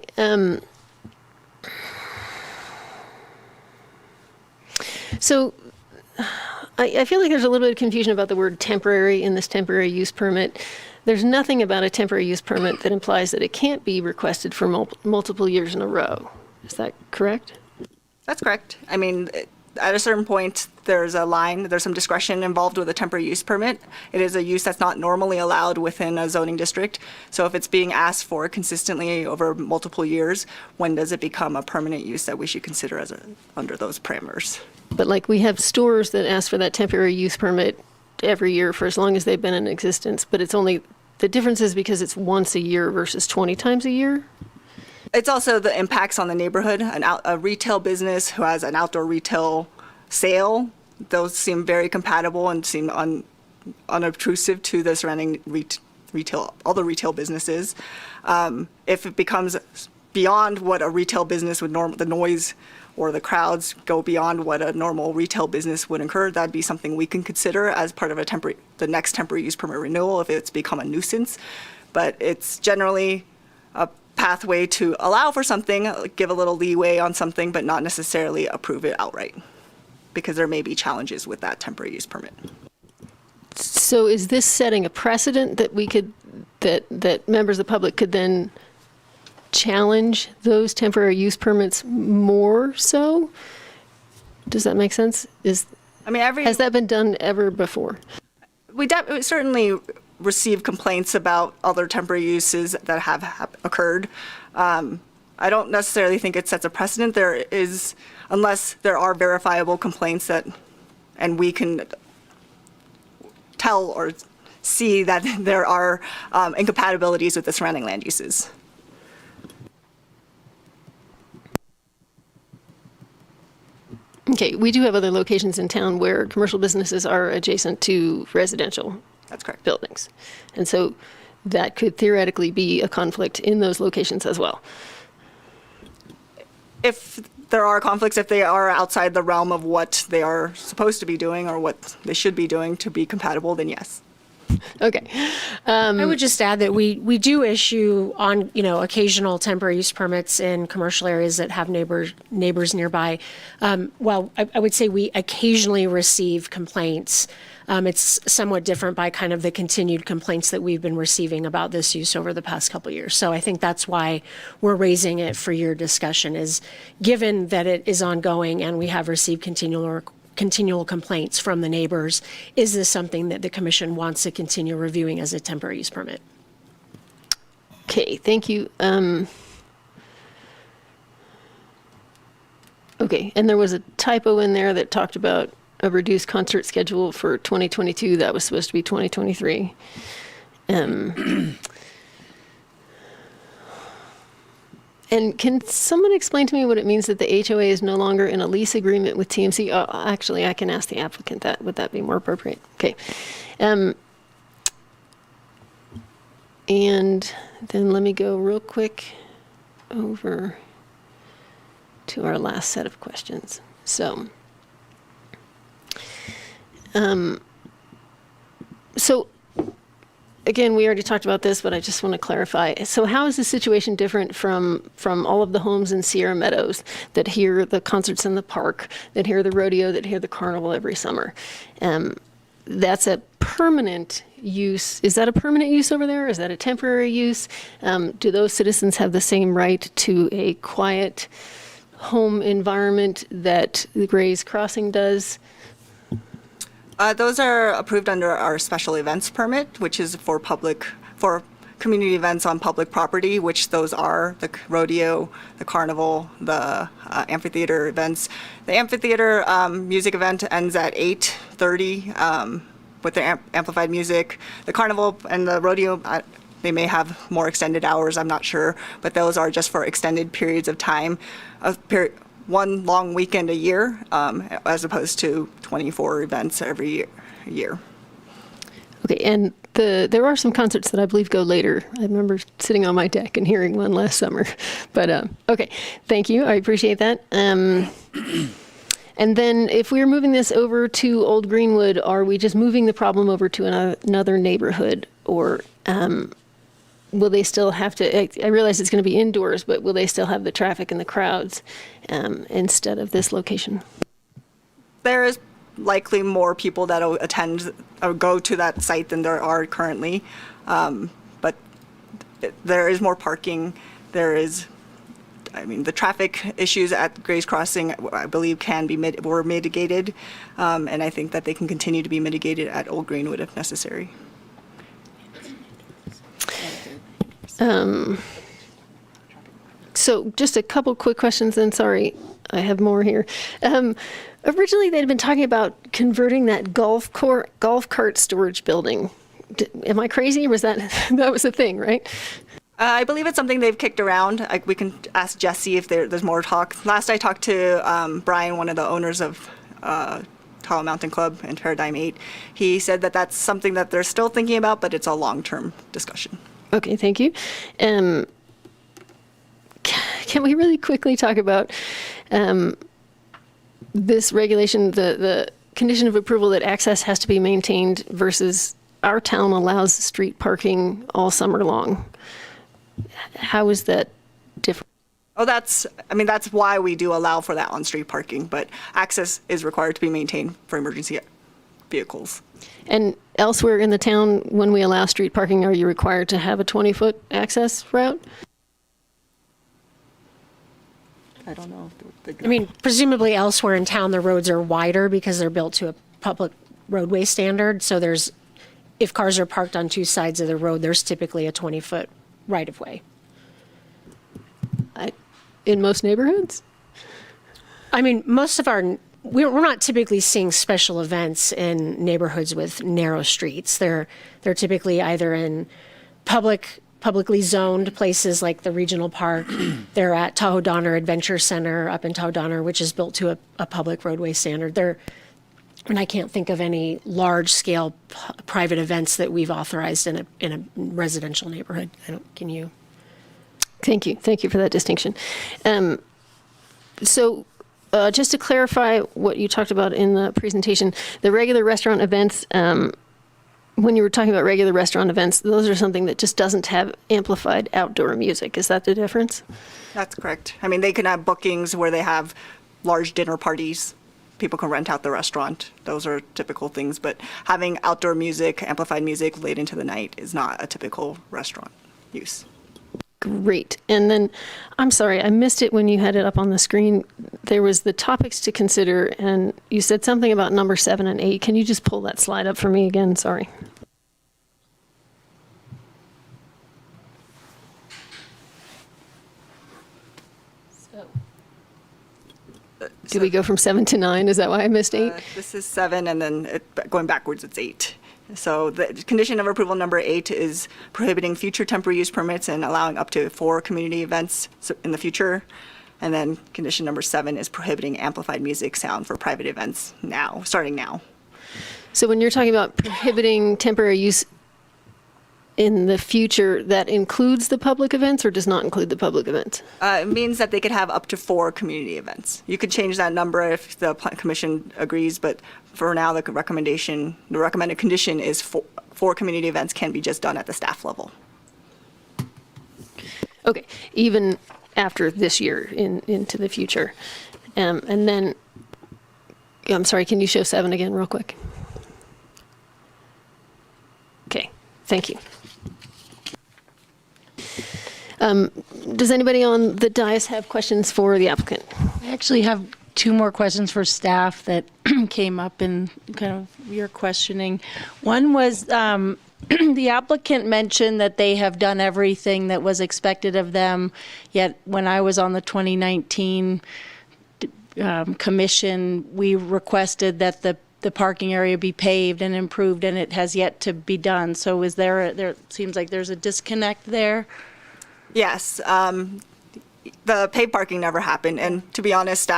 So I feel like there's a little bit of confusion about the word temporary in this temporary use permit. There's nothing about a temporary use permit that implies that it can't be requested for multiple years in a row. Is that correct? That's correct. I mean, at a certain point, there's some discretion involved with a temporary use permit. It is a use that's not normally allowed within a zoning district. So if it's being asked for consistently over multiple years, when does it become a permanent use that we should consider under those parameters? But like we have stores that ask for that temporary use permit every year for as long as they've been in existence, but the difference is because it's once a year versus 20 times a year? It's also the impacts on the neighborhood. A retail business who has an outdoor retail sale, those seem very compatible and seem unobtrusive to the surrounding other retail businesses. If it becomes beyond what a retail business would the noise or the crowds go beyond what a normal retail business would incur, that'd be something we can consider as part of the next temporary use permit renewal if it's become a nuisance. But it's generally a pathway to allow for something, give a little leeway on something, but not necessarily approve it outright, because there may be challenges with that temporary use permit. So is this setting a precedent that members of the public could then challenge those temporary use permits more so? Does that make sense? Has that been done ever before? We certainly receive complaints about other temporary uses that have occurred. I don't necessarily think it sets a precedent. Unless there are verifiable complaints and we can tell or see that there are incompatibilities with the surrounding land uses. Okay, we do have other locations in town where commercial businesses are adjacent to residential That's correct. buildings. And so that could theoretically be a conflict in those locations as well. If there are conflicts, if they are outside the realm of what they are supposed to be doing or what they should be doing to be compatible, then yes. Okay. I would just add that we do issue occasional temporary use permits in commercial areas that have neighbors nearby. Well, I would say we occasionally receive complaints. It's somewhat different by kind of the continued complaints that we've been receiving about this use over the past couple of years. So I think that's why we're raising it for your discussion, is given that it is ongoing and we have received continual complaints from the neighbors, is this something that the commission wants to continue reviewing as a temporary use permit? Okay, thank you. Okay, and there was a typo in there that talked about a reduced concert schedule for 2022. That was supposed to be 2023. And can someone explain to me what it means that the HOA is no longer in a lease agreement with TMC? Oh, actually, I can ask the applicant that. Would that be more appropriate? Okay. And then let me go real quick over to our last set of questions. So, again, we already talked about this, but I just want to clarify. So how is the situation different from all of the homes in Sierra Meadows that hear the concerts in the park, that hear the rodeo, that hear the carnival every summer? that's a permanent use. Is that a permanent use over there? Is that a temporary use? Do those citizens have the same right to a quiet home environment that the Gray's Crossing does? Those are approved under our special events permit, which is for community events on public property, which those are the rodeo, the carnival, the amphitheater events. The amphitheater music event ends at 8:30 with the amplified music. The carnival and the rodeo, they may have more extended hours, I'm not sure, but those are just for extended periods of time, one long weekend a year, as opposed to 24 events every year. Okay, and there are some concerts that I believe go later. I remember sitting on my deck and hearing one last summer. But okay, thank you. I appreciate that. And then if we're moving this over to Old Greenwood, are we just moving the problem over to another neighborhood? Or will they still have to, I realize it's going to be indoors, but will they still have the traffic and the crowds instead of this location? There is likely more people that will attend or go to that site than there are currently. But there is more parking. The traffic issues at Gray's Crossing, I believe, were mitigated. And I think that they can continue to be mitigated at Old Greenwood if necessary. So just a couple quick questions then. Sorry, I have more here. Originally, they'd been talking about converting that golf cart storage building. Am I crazy? Or was that was a thing, right? I believe it's something they've kicked around. We can ask Jesse if there's more talk. Last I talked to Brian, one of the owners of Tahoe Mountain Club and Paradigm 8, he said that that's something that they're still thinking about, but it's a long-term discussion. Okay, thank you. Can we really quickly talk about this regulation, the condition of approval that access has to be maintained versus our town allows street parking all summer long? How is that different? Oh, that's why we do allow for that on-street parking, but access is required to be maintained for emergency vehicles. And elsewhere in the town, when we allow street parking, are you required to have a 20-foot access route? I don't know. Presumably elsewhere in town, the roads are wider because they're built to a public roadway standard. So if cars are parked on two sides of the road, there's typically a 20-foot right-of-way. In most neighborhoods? Most of we're not typically seeing special events in neighborhoods with narrow streets. They're typically either in publicly zoned places like the regional park. They're at Tahoe Donner Adventure Center up in Tahoe Donner, which is built to a public roadway standard. And I can't think of any large-scale private events that we've authorized in a residential neighborhood. Can you? Thank you for that distinction. So just to clarify what you talked about in the presentation, the regular restaurant events, when you were talking about regular restaurant events, those are something that just doesn't have amplified outdoor music. Is that the difference? That's correct. They can have bookings where they have large dinner parties. People can rent out the restaurant. Those are typical things. But having outdoor music, amplified music late into the night is not a typical restaurant use. Great. And then, I'm sorry, I missed it when you had it up on the screen. There was the topics to consider, and you said something about number 7 and 8. Can you just pull that slide up for me again? Sorry. Do we go from 7 to 9? Is that why I missed 8? This is 7, and then going backwards, it's 8. So the condition of approval number 8 is prohibiting future temporary use permits and allowing up to 4 community events in the future. And then condition number 7 is prohibiting amplified music sound for private events starting now. So when you're talking about prohibiting temporary use in the future, that includes the public events or does not include the public events? It means that they could have up to 4 community events. You could change that number if the commission agrees, but for now, the recommended condition is 4 community events can be just done at the staff level. Okay, even after this year into the future. And then, I'm sorry, can you show 7 again real quick? Thank you. Does anybody on the dais have questions for the applicant? I actually have two more questions for staff that came up in kind of your questioning. One was the applicant mentioned that they have done everything that was expected of them, yet when I was on the 2019 commission, we requested that the parking area be paved and improved, and it has yet to be done. So is there seems like there's a disconnect there? Yes, the paid parking never happened, and to be honest,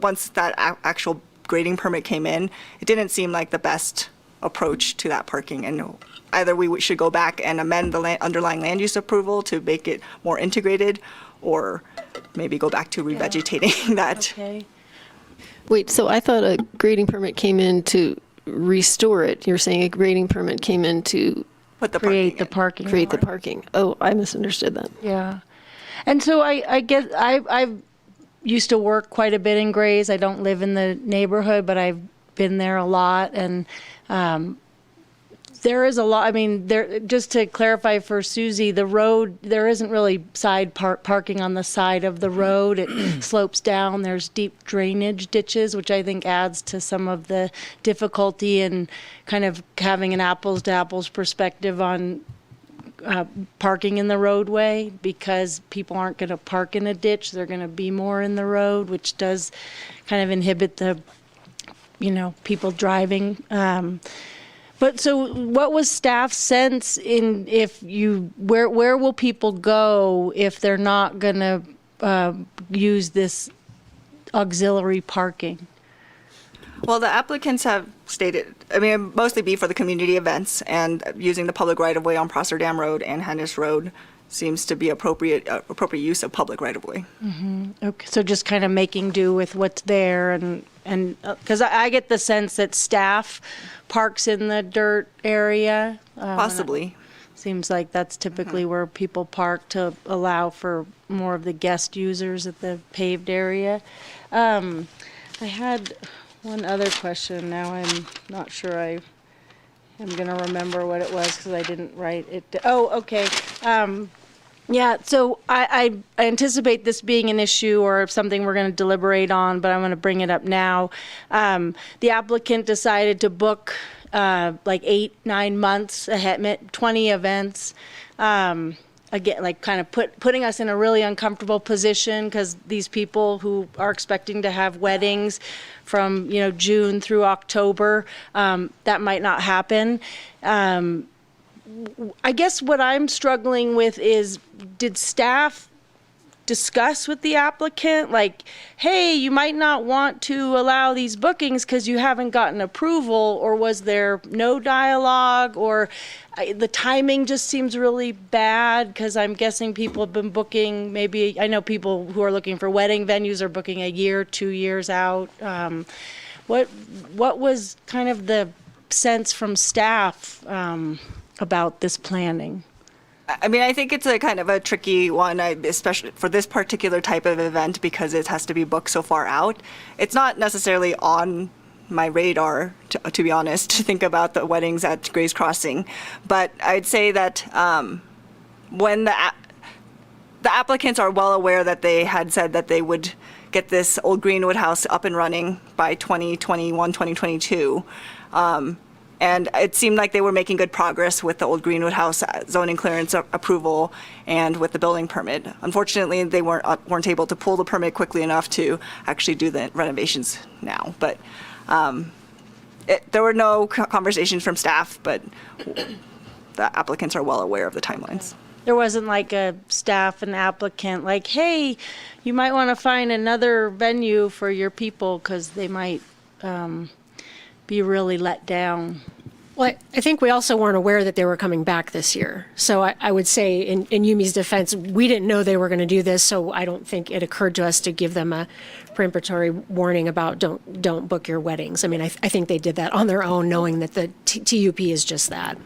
once that actual grading permit came in, it didn't seem like the best approach to that parking, and either we should go back and amend the underlying land use approval to make it more integrated, or maybe go back to revegetating that. Okay. Wait, so I thought a grading permit came in to restore it. You're saying a grading permit came in to Put the Create the parking parking. create the lot. parking. Oh, I misunderstood that. Yeah. And so I guess I've used to work quite a bit in Grays. I don't live in the neighborhood, but I've been there a lot. And there is a lot, I mean, just to clarify for Susie, the road, there isn't really side parking on the side of the road. It slopes down. There's deep drainage ditches, which I think adds to some of the difficulty in kind of having an apples to apples perspective on parking in the roadway, because people aren't going to park in a ditch. They're going to be more in the road, which does kind of inhibit the, people driving. But so what was staff's sense in where will people go if they're not going to use this auxiliary parking? Well, the applicants have stated, mostly be for the community events, and using the public right-of-way on Prosser Dam Road and Hennis Road seems to be appropriate use of public right-of-way. Okay, so just kind of making do with what's there, and because I get the sense that staff parks in the dirt area. Possibly. Seems like that's typically where people park to allow for more of the guest users at the paved area. I had one other question. Now I'm not sure I am going to remember what it was because I didn't write it. Oh, okay. Yeah, so I anticipate this being an issue or something we're going to deliberate on, but I'm going to bring it up now. The applicant decided to book like 8-9 months ahead, 20 events. Again, like kind of putting us in a really uncomfortable position, because these people who are expecting to have weddings from June through October, that might not happen. I guess what I'm struggling with is, did staff discuss with the applicant, like, hey, you might not want to allow these bookings because you haven't gotten approval, or was there no dialogue, or the timing just seems really bad, because I'm guessing people have been booking, maybe, I know people who are looking for wedding venues are booking a year, 2 years out. What was kind of the sense from staff about this planning? I think it's a kind of a tricky one, especially for this particular type of event, because it has to be booked so far out. It's not necessarily on my radar, to be honest, to think about the weddings at Gray's Crossing. But I'd say that when the applicants are well aware that they had said that they would get this old Greenwood house up and running by 2021, 2022. And it seemed like they were making good progress with the old Greenwood house zoning clearance approval and with the building permit. Unfortunately, they weren't able to pull the permit quickly enough to actually do the renovations now. But there were no conversations from staff, but the applicants are well aware of the timelines. There wasn't like a staff and applicant like, hey, you might want to find another venue for your people because they might be really let down. Well, I think we also weren't aware that they were coming back this year. So I would say in Yumi's defense, we didn't know they were going to do this, so I don't think it occurred to us to give them a peremptory warning about don't book your weddings. I mean, I think they did that on their own, knowing that the TUP is just that.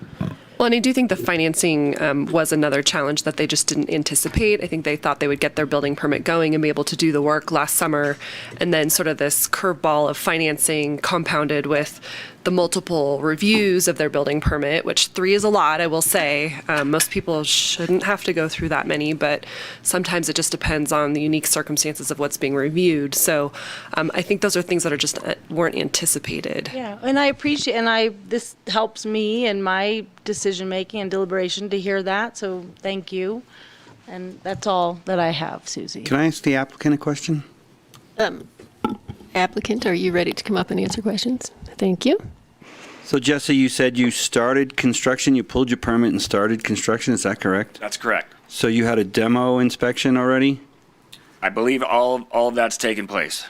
Well, and I do think the financing was another challenge that they just didn't anticipate. I think they thought they would get their building permit going and be able to do the work last summer. And then sort of this curveball of financing compounded with the multiple reviews of their building permit, which 3 is a lot, I will say. Most people shouldn't have to go through that many, but sometimes it just depends on the unique circumstances of what's being reviewed. So I think those are things that are just weren't anticipated. Yeah, and I appreciate, this helps me in my decision-making and deliberation to hear that, so thank you. And that's all that I have, Susie. Can I ask the applicant a question? Applicant, are you ready to come up and answer questions? Thank you. So Jesse, you said you started construction, you pulled your permit and started construction, is that correct? That's correct. So you had a demo inspection already? I believe all of that's taken place.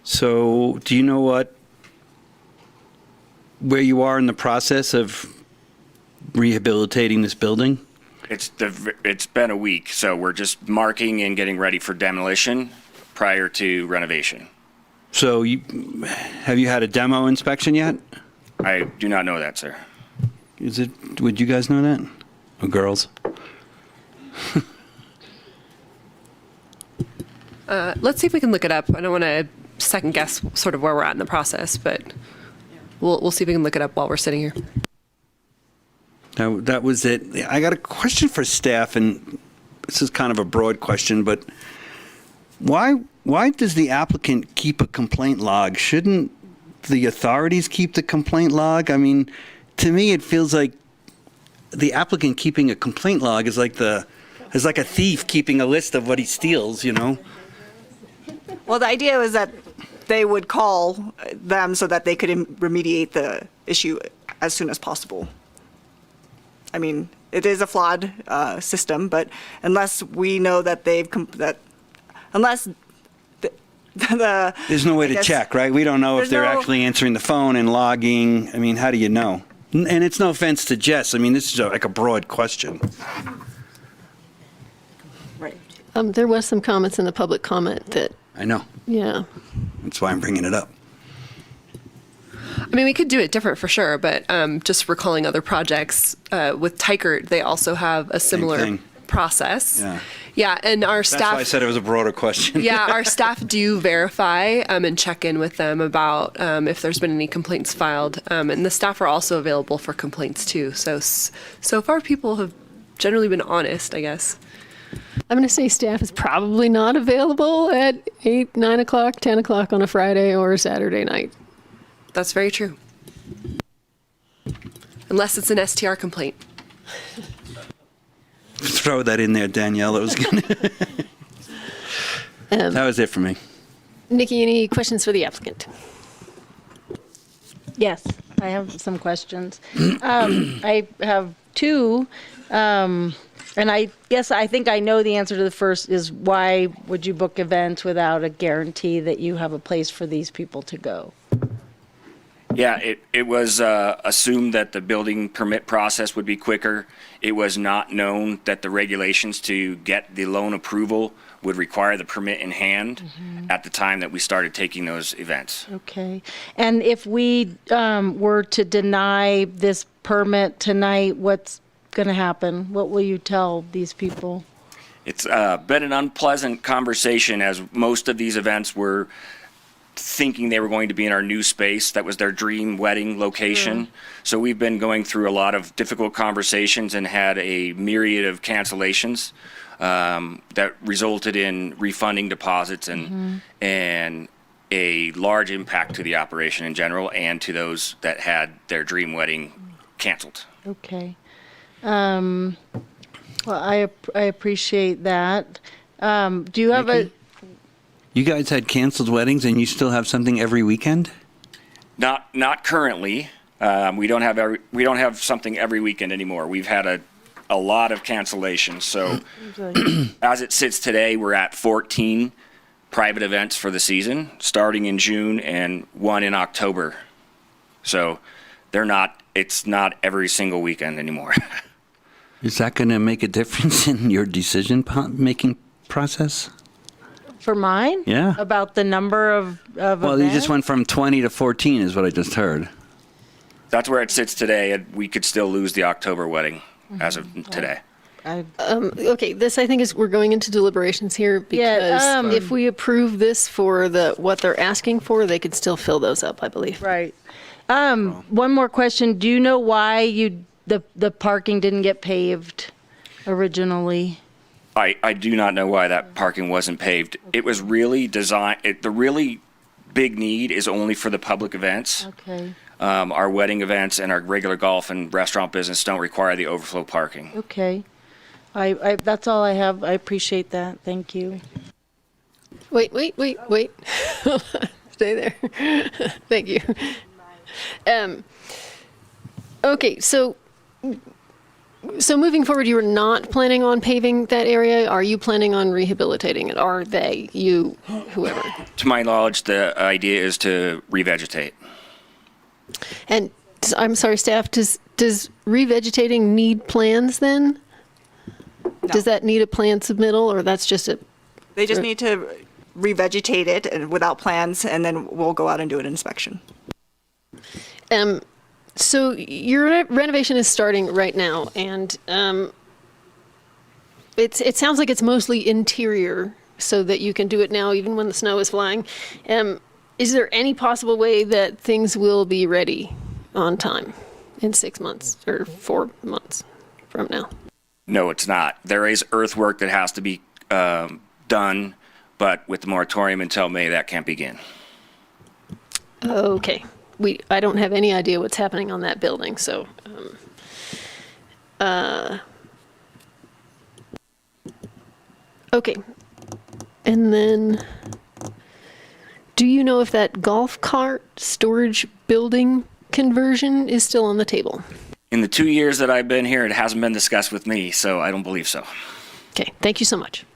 So do you know where you are in the process of rehabilitating this building? It's been a week, so we're just marking and getting ready for demolition prior to renovation. So have you had a demo inspection yet? I do not know that, sir. Would you guys know that? Or girls? Let's see if we can look it up. I don't want to second guess sort of where we're at in the process, but we'll see if we can look it up while we're sitting here. That was it. I got a question for staff, and this is kind of a broad question, but why does the applicant keep a complaint log? Shouldn't the authorities keep the complaint log? I mean, to me, it feels like the applicant keeping a complaint log is like a thief keeping a list of what he steals, you know? Well, the idea was that they would call them so that they could remediate the issue as soon as possible. I mean, it is a flawed system, but unless we know that unless There's no way to check, right? We don't know if they're actually answering the phone and logging. I mean, how do you know? And it's no offense to Jess. I mean, this is like a broad question. Right. There was some comments in the public comment that, I know. yeah. That's why I'm bringing it up. I mean, we could do it different for sure, but just recalling other projects with Tykert, they also have a similar thing. Process. Yeah. Yeah, and our That's staff. why I said it was a broader question. Yeah, our staff do verify and check in with them about if there's been any complaints filed, and the staff are also available for complaints too. So far, people have generally been honest, I guess. I'm going to say staff is probably not available at 8, 9 o'clock, 10 o'clock on a Friday or a Saturday night. That's very true. Unless it's an STR complaint. Throw that in there, Danielle. It was gonna that was it for me. Nikki, any questions for the applicant? Yes, I have some questions. I have 2, and I guess I think I know the answer to the first is why would you book events without a guarantee that you have a place for these people to go? Yeah, it was assumed that the building permit process would be quicker. It was not known that the regulations to get the loan approval would require the permit in hand at the time that we started taking those events. Okay. And if we were to deny this permit tonight, what's going to happen? What will you tell these people? It's been an unpleasant conversation, as most of these events were thinking they were going to be in our new space. That was their dream wedding location. So we've been going through a lot of difficult conversations and had a myriad of cancellations that resulted in refunding deposits and a large impact to the operation in general and to those that had their dream wedding canceled. Okay. Well, I appreciate that. Do you have Nikki? You guys had canceled weddings, and you still have something every weekend? Not currently. We don't have something every weekend anymore. We've had a lot of cancellations. So as it sits today, we're at 14 private events for the season, starting in June and 1 in October. So it's not every single weekend anymore. Is that going to make a difference in your decision-making process? for mine? Yeah. About the number of Well, you events? just went from 20 to 14 is what I just heard. That's where it sits today, and we could still lose the October wedding as of today. Okay, this I think is, we're going into deliberations here because if we approve this for what they're asking for, they could still fill those up, I believe. Right. One more question. Do you know why the parking didn't get paved originally? I do not know why that parking wasn't paved. It was really designed, the really big need is only for the public events. Okay. Our wedding events and our regular golf and restaurant business don't require the overflow parking. Okay. I that's all I have. I appreciate that. Thank you. Wait. Stay there. Thank you. Okay, so moving forward, you are not planning on paving that area? Are you planning on rehabilitating it? Are they, you, whoever? To my knowledge, the idea is to revegetate. And I'm sorry, staff, does revegetating need plans then? No. Does that need a plan submittal, or that's just a? They just need to revegetate it and without plans, and then we'll go out and do an inspection. So your renovation is starting right now, and it sounds like it's mostly interior, so that you can do it now, even when the snow is flying. Is there any possible way that things will be ready on time in 6 months or 4 months from now? No, it's not. There is earthwork that has to be done, but with the moratorium until May, that can't begin. Okay. I don't have any idea what's happening on that building, so. Okay. And then, do you know if that golf cart storage building conversion is still on the table? In the 2 years that I've been here, it hasn't been discussed with me, so I don't believe so. Okay, thank you so much.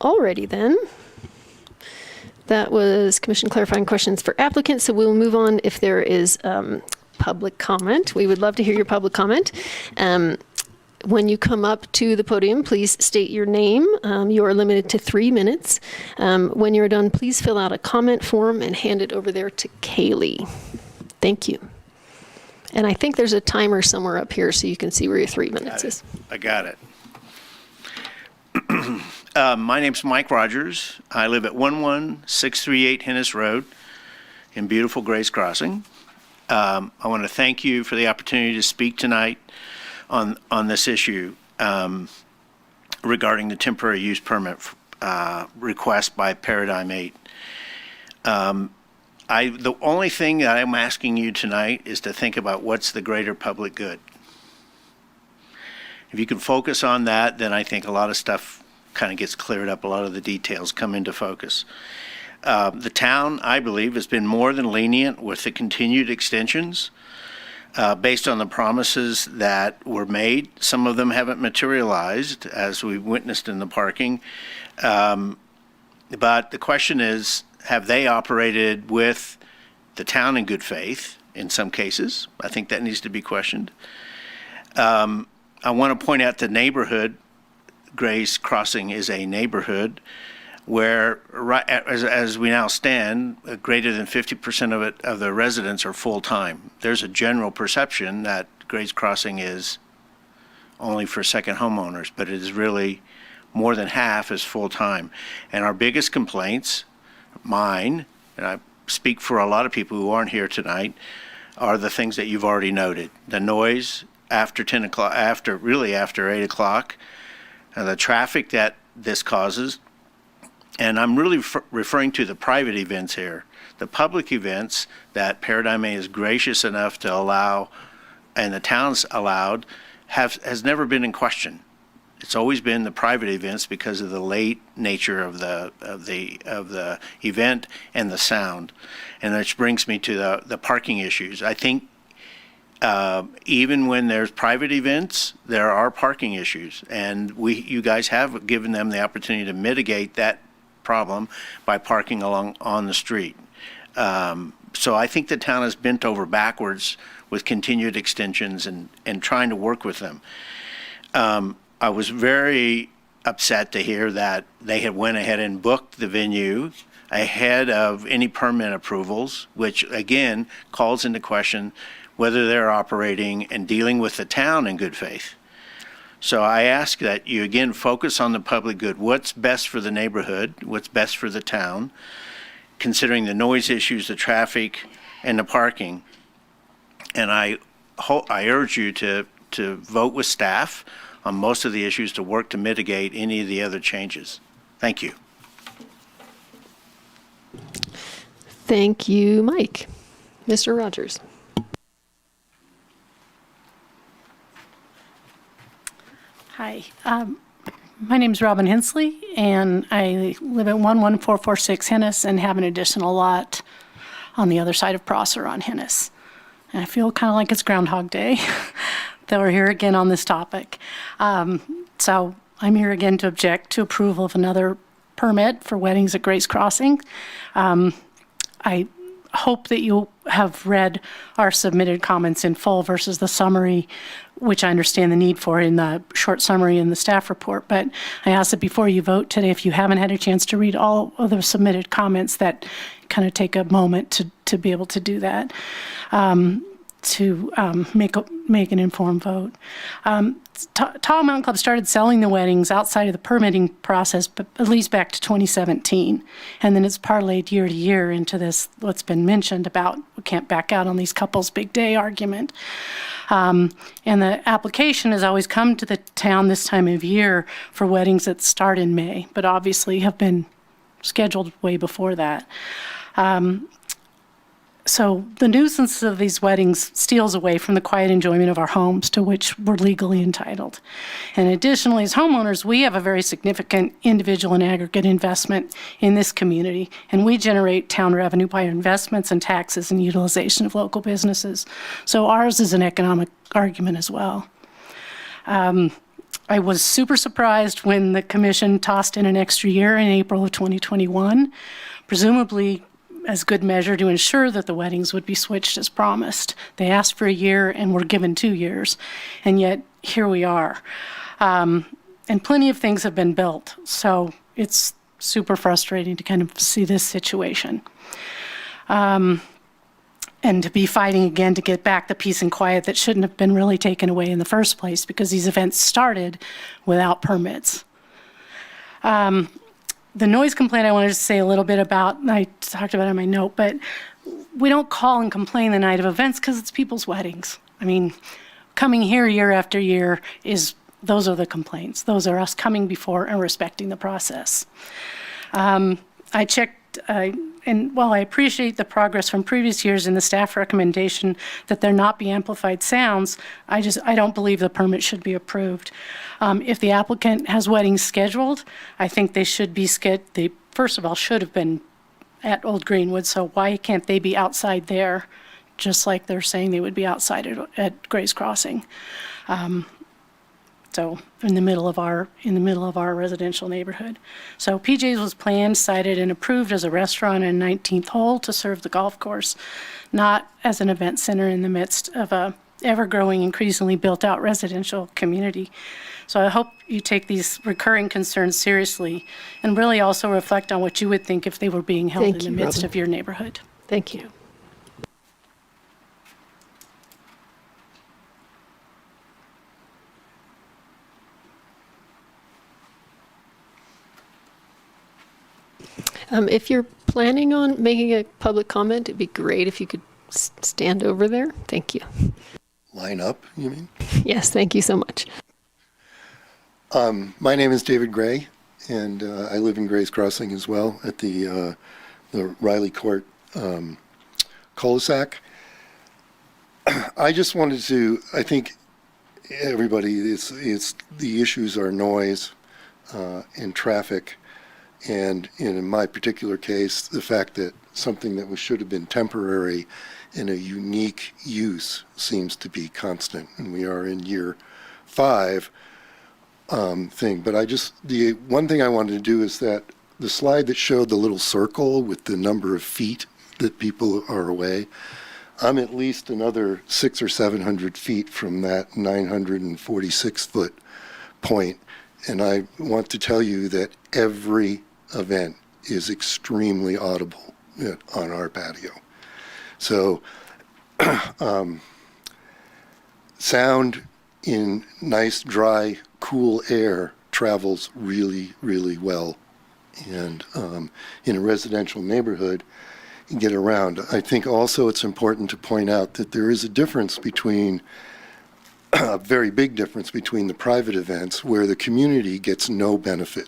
Alrighty then. That was commission clarifying questions for applicants, so we'll move on if there is public comment. We would love to hear your public comment. When you come up to the podium, please state your name. You are limited to 3 minutes. When you're done, please fill out a comment form and hand it over there to Kaylee. Thank you. And I think there's a timer somewhere up here so you can see where your 3 minutes is. I got it. My name's Mike Rogers. I live at 11638 Hennis Road in beautiful Grace Crossing. I want to thank you for the opportunity to speak tonight on this issue regarding the temporary use permit request by Paradigm 8. The only thing that I'm asking you tonight is to think about what's the greater public good. If you can focus on that, then I think a lot of stuff kind of gets cleared up. A lot of the details come into focus. The town, I believe, has been more than lenient with the continued extensions based on the promises that were made. Some of them haven't materialized, as we witnessed in the parking. But the question is, have they operated with the town in good faith in some cases? I think that needs to be questioned. I want to point out the neighborhood. Grace Crossing is a neighborhood where, right, as we now stand, greater than 50% of the residents are full-time. There's a general perception that Grace Crossing is only for second homeowners, but it is really more than half is full-time. And our biggest complaints, mine, and I speak for a lot of people who aren't here tonight, are the things that you've already noted. The noise after 10 o'clock, after 8 o'clock, the traffic that this causes. And I'm really referring to the private events here. The public events that Paradigm A is gracious enough to allow, and the town's allowed, has never been in question. It's always been the private events because of the late nature of the event and the sound. And which brings me to the parking issues. I think even when there's private events, there are parking issues, and you guys have given them the opportunity to mitigate that problem by parking along on the street. So I think the town has bent over backwards with continued extensions and trying to work with them. I was very upset to hear that they had went ahead and booked the venue ahead of any permit approvals, which again calls into question whether they're operating and dealing with the town in good faith. So I ask that you again focus on the public good. What's best for the neighborhood? What's best for the town? Considering the noise issues, the traffic, and the parking. And I urge you to vote with staff on most of the issues to work to mitigate any of the other changes. Thank you. Thank you, Mike. Mr. Rogers. Hi, my name's Robin Hensley, and I live at 11446 Hennis and have an additional lot on the other side of Prosser on Hennis. And I feel kind of like it's Groundhog Day that we're here again on this topic. So I'm here again to object to approval of another permit for weddings at Grace Crossing. I hope that you have read our submitted comments in full versus the summary, which I understand the need for in the short summary in the staff report. But I ask that before you vote today, if you haven't had a chance to read all of the submitted comments, that kind of take a moment to be able to do that, to make an informed vote. Tahoe Mountain Club started selling the weddings outside of the permitting process, but at least back to 2017. And then it's parlayed year to year into this, what's been mentioned about we can't back out on these couples' big day argument. And the application has always come to the town this time of year for weddings that start in May, but obviously have been scheduled way before that. So the nuisance of these weddings steals away from the quiet enjoyment of our homes to which we're legally entitled. And additionally, as homeowners, we have a very significant individual and aggregate investment in this community, and we generate town revenue by our investments and taxes and utilization of local businesses. So ours is an economic argument as well. I was super surprised when the commission tossed in an extra year in April of 2021, presumably as good measure to ensure that the weddings would be switched as promised. They asked for a year and were given 2 years, and yet here we are. And plenty of things have been built, so it's super frustrating to kind of see this situation. And to be fighting again to get back the peace and quiet that shouldn't have been really taken away in the first place because these events started without permits. The noise complaint I wanted to say a little bit about, I talked about it in my note, but we don't call and complain the night of events because it's people's weddings. I mean, coming here year after year those are the complaints. Those are us coming before and respecting the process. I checked, and while I appreciate the progress from previous years in the staff recommendation that there not be amplified sounds, I don't believe the permit should be approved. If the applicant has weddings scheduled, I think they should be they first of all should have been at Old Greenwood, so why can't they be outside there, just like they're saying they would be outside at Grace Crossing? So in the middle of our residential neighborhood. So PJ's was planned, cited, and approved as a restaurant in 19th hole to serve the golf course, not as an event center in the midst of a ever-growing, increasingly built-out residential community. So I hope you take these recurring concerns seriously and really also reflect on what you would think if they were being held in the midst of your neighborhood. Thank you. If you're planning on making a public comment, it'd be great if you could stand over there. Thank you. Line up, you mean? Yes, thank you so much. My name is David Gray, and I live in Grace Crossing as well at the Riley Court cul-de-sac. I just wanted to, I think everybody, it's the issues are noise and traffic. And in my particular case, the fact that something that should have been temporary in a unique use seems to be constant. And we are in year 5 thing. But the one thing I wanted to do is that the slide that showed the little circle with the number of feet that people are away, I'm at least another 600 or 700 feet from that 946 foot point. And I want to tell you that every event is extremely audible on our patio. So sound in nice, dry, cool air travels really, really well. And in a residential neighborhood, you get around. I think also it's important to point out that there is a difference between, a very big difference between the private events where the community gets no benefit.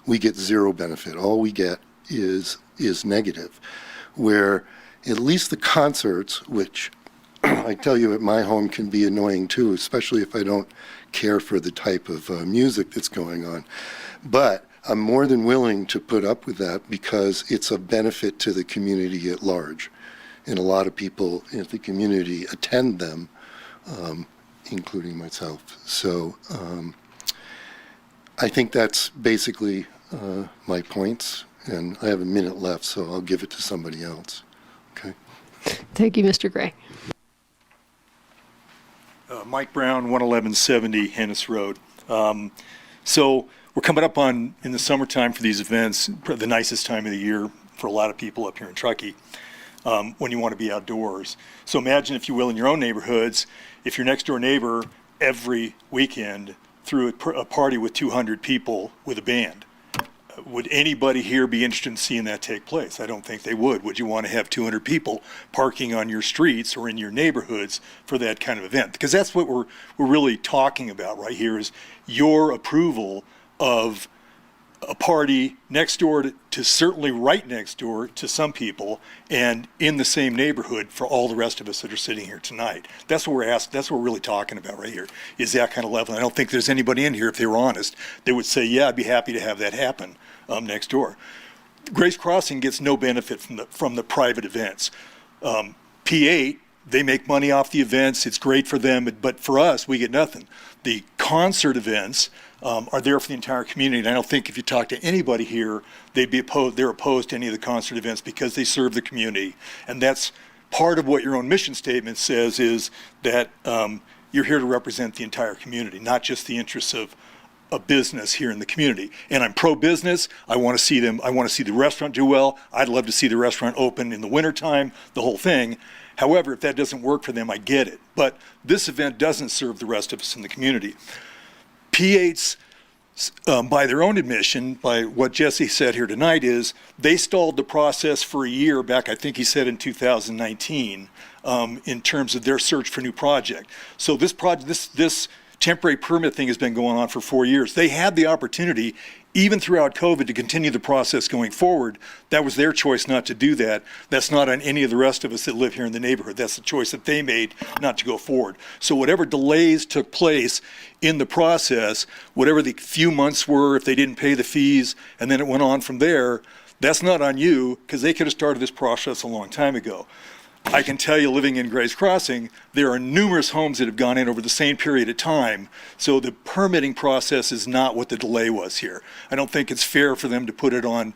We get zero benefit. All we get is negative. Where at least the concerts, which I tell you at my home can be annoying too, especially if I don't care for the type of music that's going on. But I'm more than willing to put up with that because it's a benefit to the community at large. And a lot of people in the community attend them, including myself. So I think that's basically my points. And I have a minute left, so I'll give it to somebody else. Okay. Thank you, Mr. Gray. Mike Brown, 11170 Hennis Road. So we're coming up on, in the summertime for these events, the nicest time of the year for a lot of people up here in Truckee, when you want to be outdoors. So imagine, if you will, in your own neighborhoods, if your next door neighbor every weekend threw a party with 200 people with a band. Would anybody here be interested in seeing that take place? I don't think they would. Would you want to have 200 people parking on your streets or in your neighborhoods for that kind of event? Because that's what we're really talking about right here, is your approval of a party next door to certainly right next door to some people, and in the same neighborhood for all the rest of us that are sitting here tonight. That's what we're asking. That's what we're really talking about right here, is that kind of level. I don't think there's anybody in here, if they were honest, they would say, yeah, I'd be happy to have that happen next door. Grace Crossing gets no benefit from the private events. P8, they make money off the events. It's great for them, but for us, we get nothing. The concert events are there for the entire community. And I don't think if you talk to anybody here, they're opposed to any of the concert events because they serve the community. And that's part of what your own mission statement says, is that you're here to represent the entire community, not just the interests of a business here in the community. And I'm pro-business. I want to see the restaurant do well. I'd love to see the restaurant open in the wintertime, the whole thing. However, if that doesn't work for them, I get it. But this event doesn't serve the rest of us in the community. P8's, by their own admission, by what Jesse said here tonight, is they stalled the process for a year back, I think he said in 2019, in terms of their search for new project. So this temporary permit thing has been going on for 4 years. They had the opportunity, even throughout COVID, to continue the process going forward. That was their choice not to do that. That's not on any of the rest of us that live here in the neighborhood. That's the choice that they made not to go forward. So whatever delays took place in the process, whatever the few months were, if they didn't pay the fees, and then it went on from there, that's not on you, because they could have started this process a long time ago. I can tell you, living in Grace Crossing, there are numerous homes that have gone in over the same period of time. So the permitting process is not what the delay was here. I don't think it's fair for them to put it on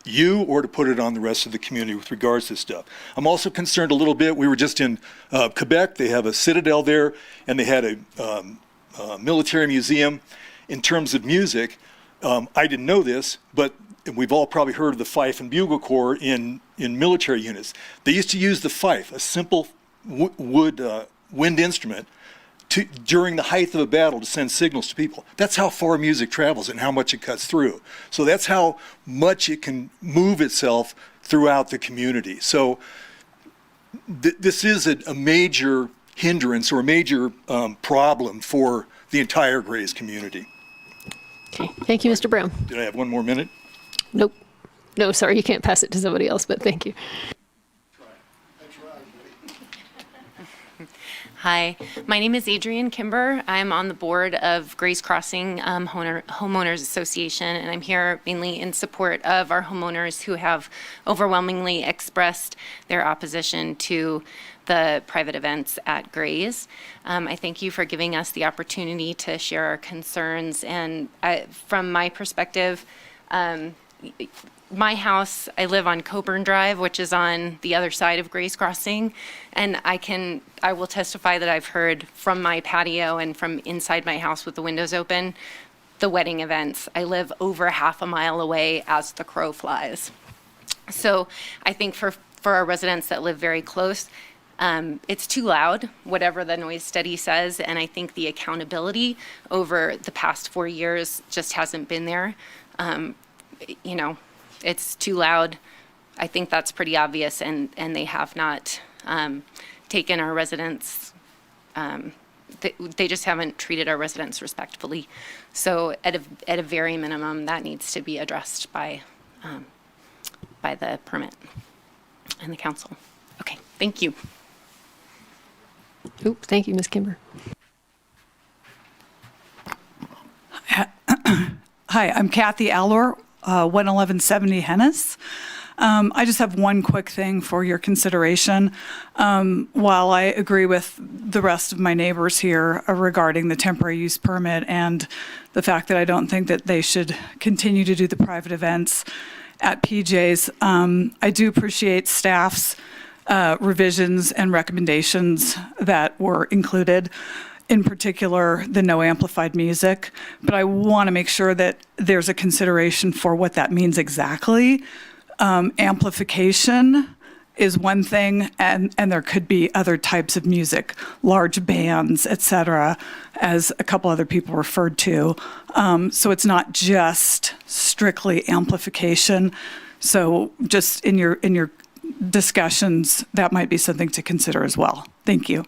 you or to put it on the rest of the community with regards to this stuff. I'm also concerned a little bit. We were just in Quebec. They have a citadel there, and they had a military museum. In terms of music, I didn't know this, but we've all probably heard of the fife and bugle corps in military units. They used to use the fife, a simple wind instrument, during the height of a battle to send signals to people. That's how far music travels and how much it cuts through. So that's how much it can move itself throughout the community. So this is a major hindrance or a major problem for the entire Grays community. Okay. Thank you, Mr. Brown. Did I have one more minute? Nope. No, sorry, you can't pass it to somebody else, but thank you. Hi, my name is Adrienne Kimber. I'm on the board of Grace Crossing Homeowners Association, and I'm here mainly in support of our homeowners who have overwhelmingly expressed their opposition to the private events at Grays. I thank you for giving us the opportunity to share our concerns, and from my perspective, my house, I live on Coburn Drive, which is on the other side of Grace Crossing, and I will testify that I've heard from my patio and from inside my house with the windows open, the wedding events. I live over half a mile away as the crow flies. So I think for our residents that live very close, It's too loud, whatever the noise study says, and I think the accountability over the past 4 years just hasn't been there. You know, it's too loud. I think that's pretty obvious, and they have not taken our residents, they just haven't treated our residents respectfully. So at a very minimum, that needs to be addressed by the permit and the council. Okay, thank you. Oop, thank you, Ms. Kimber. Hi, I'm Kathy Allor, 11170 Hennis. I just have one quick thing for your consideration. While I agree with the rest of my neighbors here regarding the temporary use permit and the fact that I don't think that they should continue to do the private events at PJ's, I do appreciate staff's revisions and recommendations that were included, in particular the no amplified music. But I want to make sure that there's a consideration for what that means exactly. Amplification is one thing, and there could be other types of music, large bands, etc., as a couple other people referred to. So it's not just strictly amplification. So just in your discussions, that might be something to consider as well. Thank you.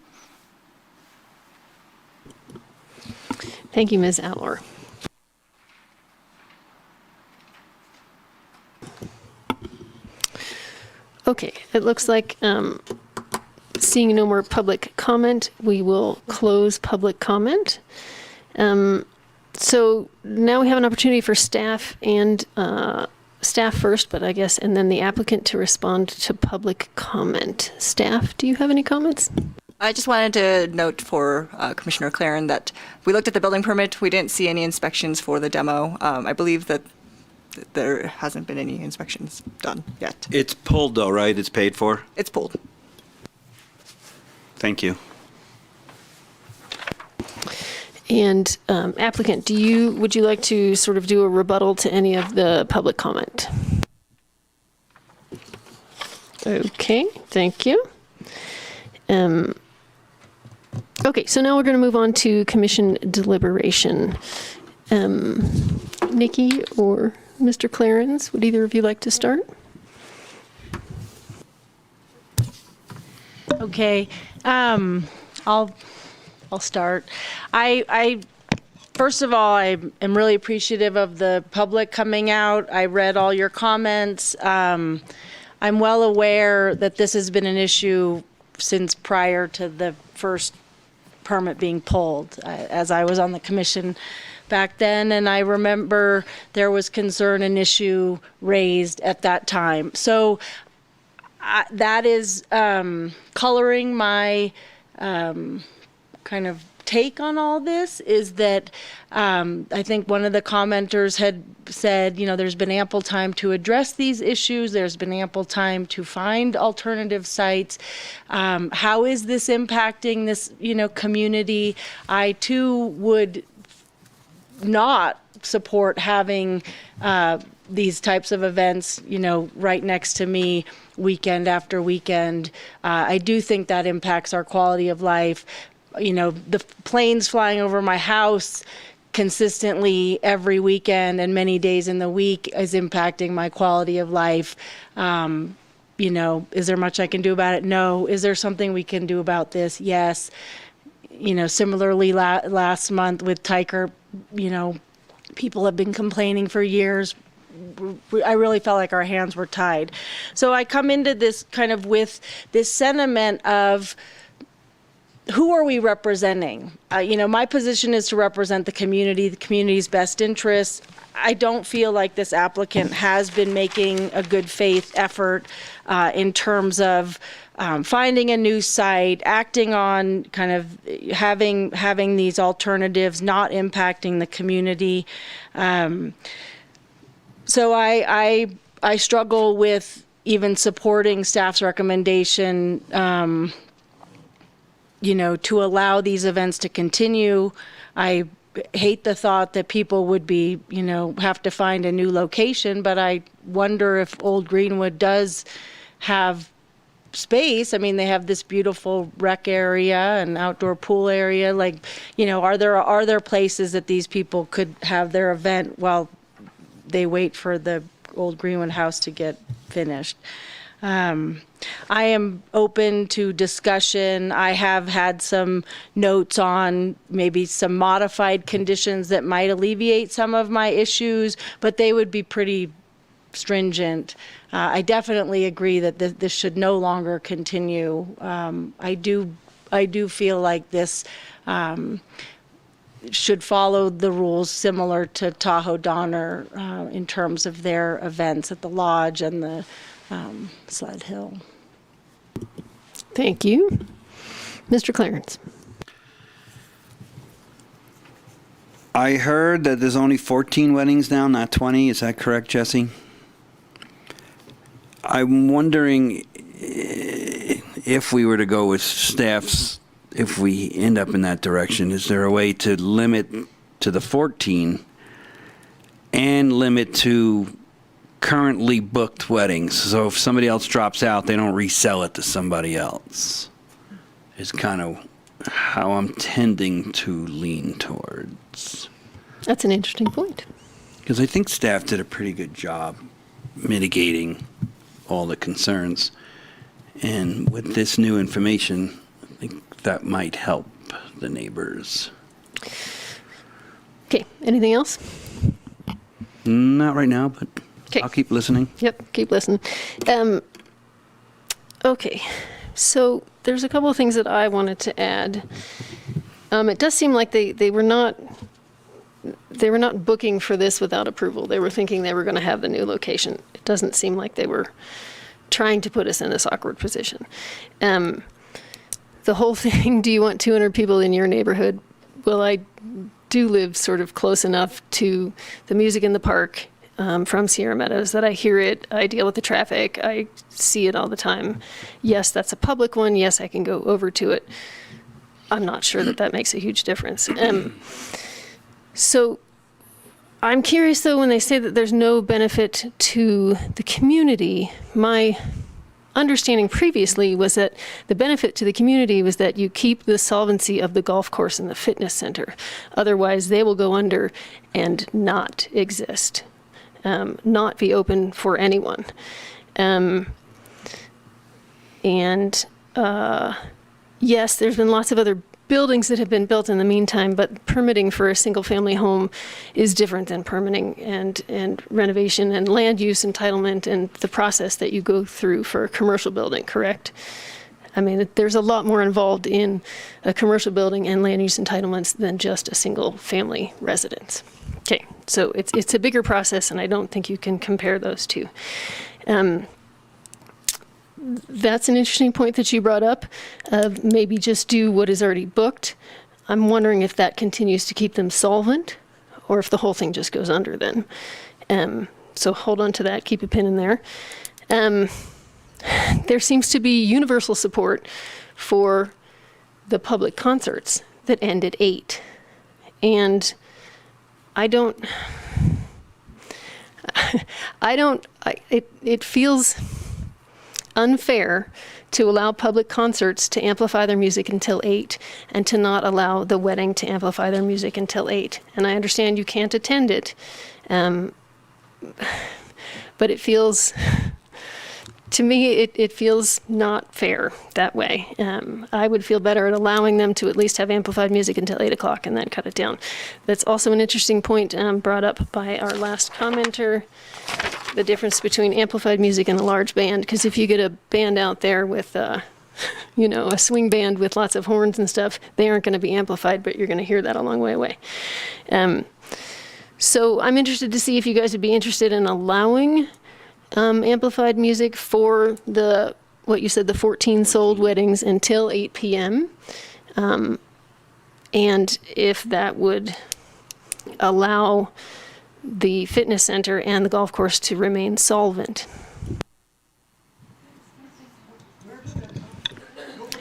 Thank you, Ms. Allor. Okay, it looks like seeing no more public comment, we will close public comment. So now we have an opportunity for staff and staff first, but I guess, and then the applicant to respond to public comment. Staff, do you have any comments? I just wanted to note for Commissioner Claren that we looked at the building permit. We didn't see any inspections for the demo. I believe that there hasn't been any inspections done yet. It's pulled though, right? It's paid for? It's pulled. Thank you. And applicant, would you like to sort of do a rebuttal to any of the public comment? Okay, thank you. Okay, so now we're going to move on to commission deliberation. Nikki or Mr. Clarence, would either of you like to start? Okay, I'll start. I first of all, I am really appreciative of the public coming out. I read all your comments. I'm well aware that this has been an issue since prior to the first permit being pulled, as I was on the commission back then, and I remember there was concern and issue raised at that time. So that is coloring my kind of take on all this, is that I think one of the commenters had said, you know, there's been ample time to address these issues. There's been ample time to find alternative sites. How is this impacting this, you know, community? I too would not support having these types of events, you know, right next to me weekend after weekend. I do think that impacts our quality of life. You know, the planes flying over my house consistently every weekend and many days in the week is impacting my quality of life. You know, is there much I can do about it? No. Is there something we can do about this? Yes. You know, similarly, last month with Tyker, you know, people have been complaining for years. I really felt like our hands were tied. So I come into this kind of with this sentiment of, who are we representing? You know, my position is to represent the community's best interests. I don't feel like this applicant has been making a good faith effort in terms of finding a new site, acting on kind of having these alternatives, not impacting the community. So I struggle with even supporting staff's recommendation, you know, to allow these events to continue. I hate the thought that people would be, you know, have to find a new location, but I wonder if Old Greenwood does have space. I mean, they have this beautiful rec area and outdoor pool area. Like, you know, are there places that these people could have their event while they wait for the old Greenwood house to get finished? I am open to discussion. I have had some notes on maybe some modified conditions that might alleviate some of my issues, but they would be pretty stringent. I definitely agree that this should no longer continue. I do feel like this should follow the rules similar to Tahoe Donner in terms of their events at the lodge and the Sled Hill. Thank you. Mr. Clarence. I heard that there's only 14 weddings now, not 20. Is that correct, Jesse? I'm wondering if we were to go with staffs, if we end up in that direction, is there a way to limit to the 14 and limit to currently booked weddings? So if somebody else drops out, they don't resell it to somebody else. Is kind of how I'm tending to lean towards. That's an interesting point. Because I think staff did a pretty good job mitigating all the concerns. And with this new information, I think that might help the neighbors. Okay, anything else? Not right now, but okay. I'll keep listening. Yep, keep listening. Okay, so there's a couple of things that I wanted to add. It does seem like they were not booking for this without approval. They were thinking they were going to have the new location. It doesn't seem like they were trying to put us in this awkward position. The whole thing, do you want 200 people in your neighborhood? Well, I do live sort of close enough to the music in the park from Sierra Meadows that I hear it. I deal with the traffic. I see it all the time. Yes, that's a public one. Yes, I can go over to it. I'm not sure that makes a huge difference. So I'm curious, though, when they say that there's no benefit to the community, my understanding previously was that the benefit to the community was that you keep the solvency of the golf course and the fitness center. Otherwise, they will go under and not exist, not be open for anyone. Yes, there's been lots of other buildings that have been built in the meantime, but permitting for a single-family home is different than permitting and renovation and land use entitlement and the process that you go through for a commercial building, correct? I mean, there's a lot more involved in a commercial building and land use entitlements than just a single-family residence. Okay, so it's a bigger process, and I don't think you can compare those two. That's an interesting point that you brought up, of maybe just do what is already booked. I'm wondering if that continues to keep them solvent or if the whole thing just goes under then. So hold on to that, keep a pin in there. There seems to be universal support for the public concerts that end at 8. And it feels unfair to allow public concerts to amplify their music until 8 and to not allow the wedding to amplify their music until 8. And I understand you can't attend it, but it feels, to me, it feels not fair that way. I would feel better at allowing them to at least have amplified music until 8 o'clock and then cut it down. That's also an interesting point brought up by our last commenter, the difference between amplified music and a large band, because if you get a band out there with, a swing band with lots of horns and stuff, they aren't going to be amplified, but you're going to hear that a long way away. So I'm interested to see if you guys would be interested in allowing amplified music for the 14 sold weddings until 8 p.m. And if that would allow the fitness center and the golf course to remain solvent.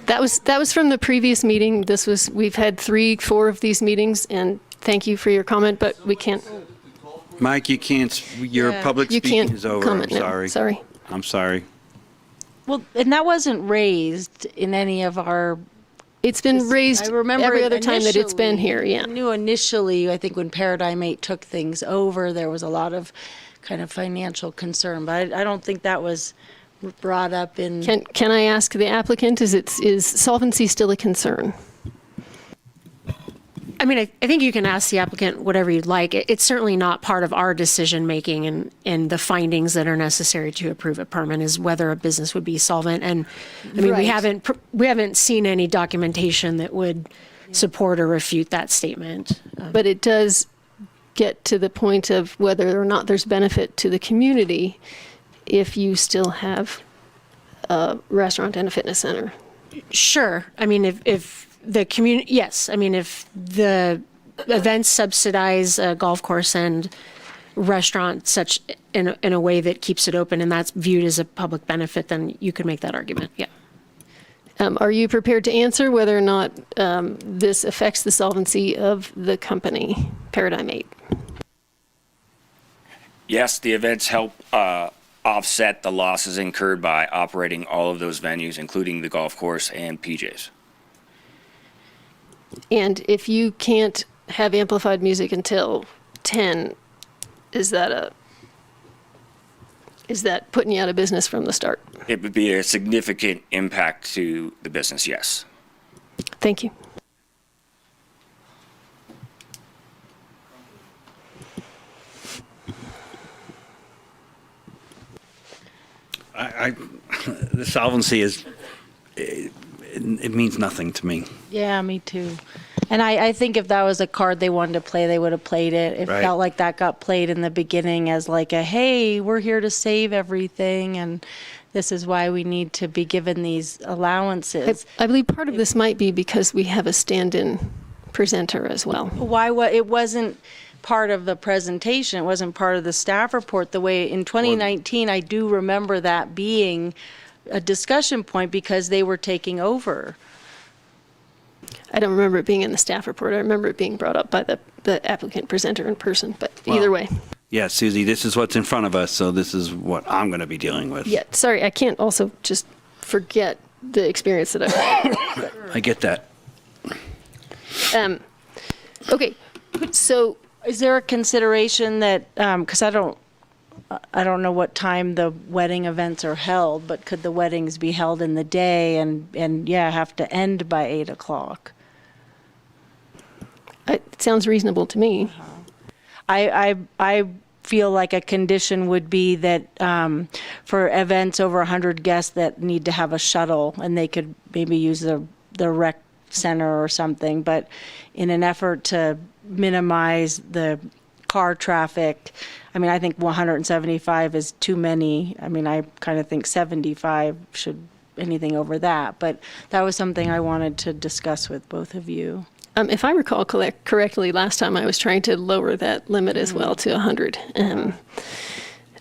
That was from the previous meeting. We've had 3-4 of these meetings, and thank you for your comment, but we can't. Mike, you can't, your public You speaking can't is over. I'm comment now. sorry. Sorry. I'm sorry. Well, and that wasn't raised in any of our. It's been raised I remember every it other time that it's been initially. here, yeah. I knew initially, I think when Paradigm 8 took things over, there was a lot of kind of financial concern, but I don't think that was brought up in. Can I ask the applicant, is solvency still a concern? I mean, I think you can ask the applicant whatever you'd like. It's certainly not part of our decision-making and the findings that are necessary to approve a permit is whether a business would be solvent. And I mean, Right. we haven't seen any documentation that would support or refute that statement. But it does get to the point of whether or not there's benefit to the community if you still have a restaurant and a fitness center. Sure. I mean, if the community, yes. I mean, if the events subsidize a golf course and restaurant such in a way that keeps it open and that's viewed as a public benefit, then you could make that argument. Yeah. Are you prepared to answer whether or not this affects the solvency of the company, Paradigm 8? Yes, the events help offset the losses incurred by operating all of those venues, including the golf course and PJ's. And if you can't have amplified music until 10, is that putting you out of business from the start? It would be a significant impact to the business, yes. Thank you. The solvency is, it means nothing to me. Yeah, me too. And I think if that was a card they wanted to play, they would have played it. It Right. felt like that got played in the beginning as like a, hey, we're here to save everything, and this is why we need to be given these allowances. I believe part of this might be because we have a stand-in presenter as well. It wasn't part of the presentation. It wasn't part of the staff report. The way in 2019, I do remember that being a discussion point because they were taking over. I don't remember it being in the staff report. I remember it being brought up by the applicant presenter in person, but either way. Yeah, Susie, this is what's in front of us, so this is what I'm going to be dealing with. Yeah, sorry, I can't also just forget the experience that I've had. I get that. Okay, so is there a consideration that, because I don't know what time the wedding events are held, but could the weddings be held in the day and have to end by 8 o'clock? It sounds reasonable to me. I feel like a condition would be that for events over 100 guests that need to have a shuttle, and they could maybe use the rec center or something, but in an effort to minimize the car traffic, I mean, I think 175 is too many. I mean, I kind of think 75 should, anything over that, but that was something I wanted to discuss with both of you. If I recall correctly, last time I was trying to lower that limit as well to 100.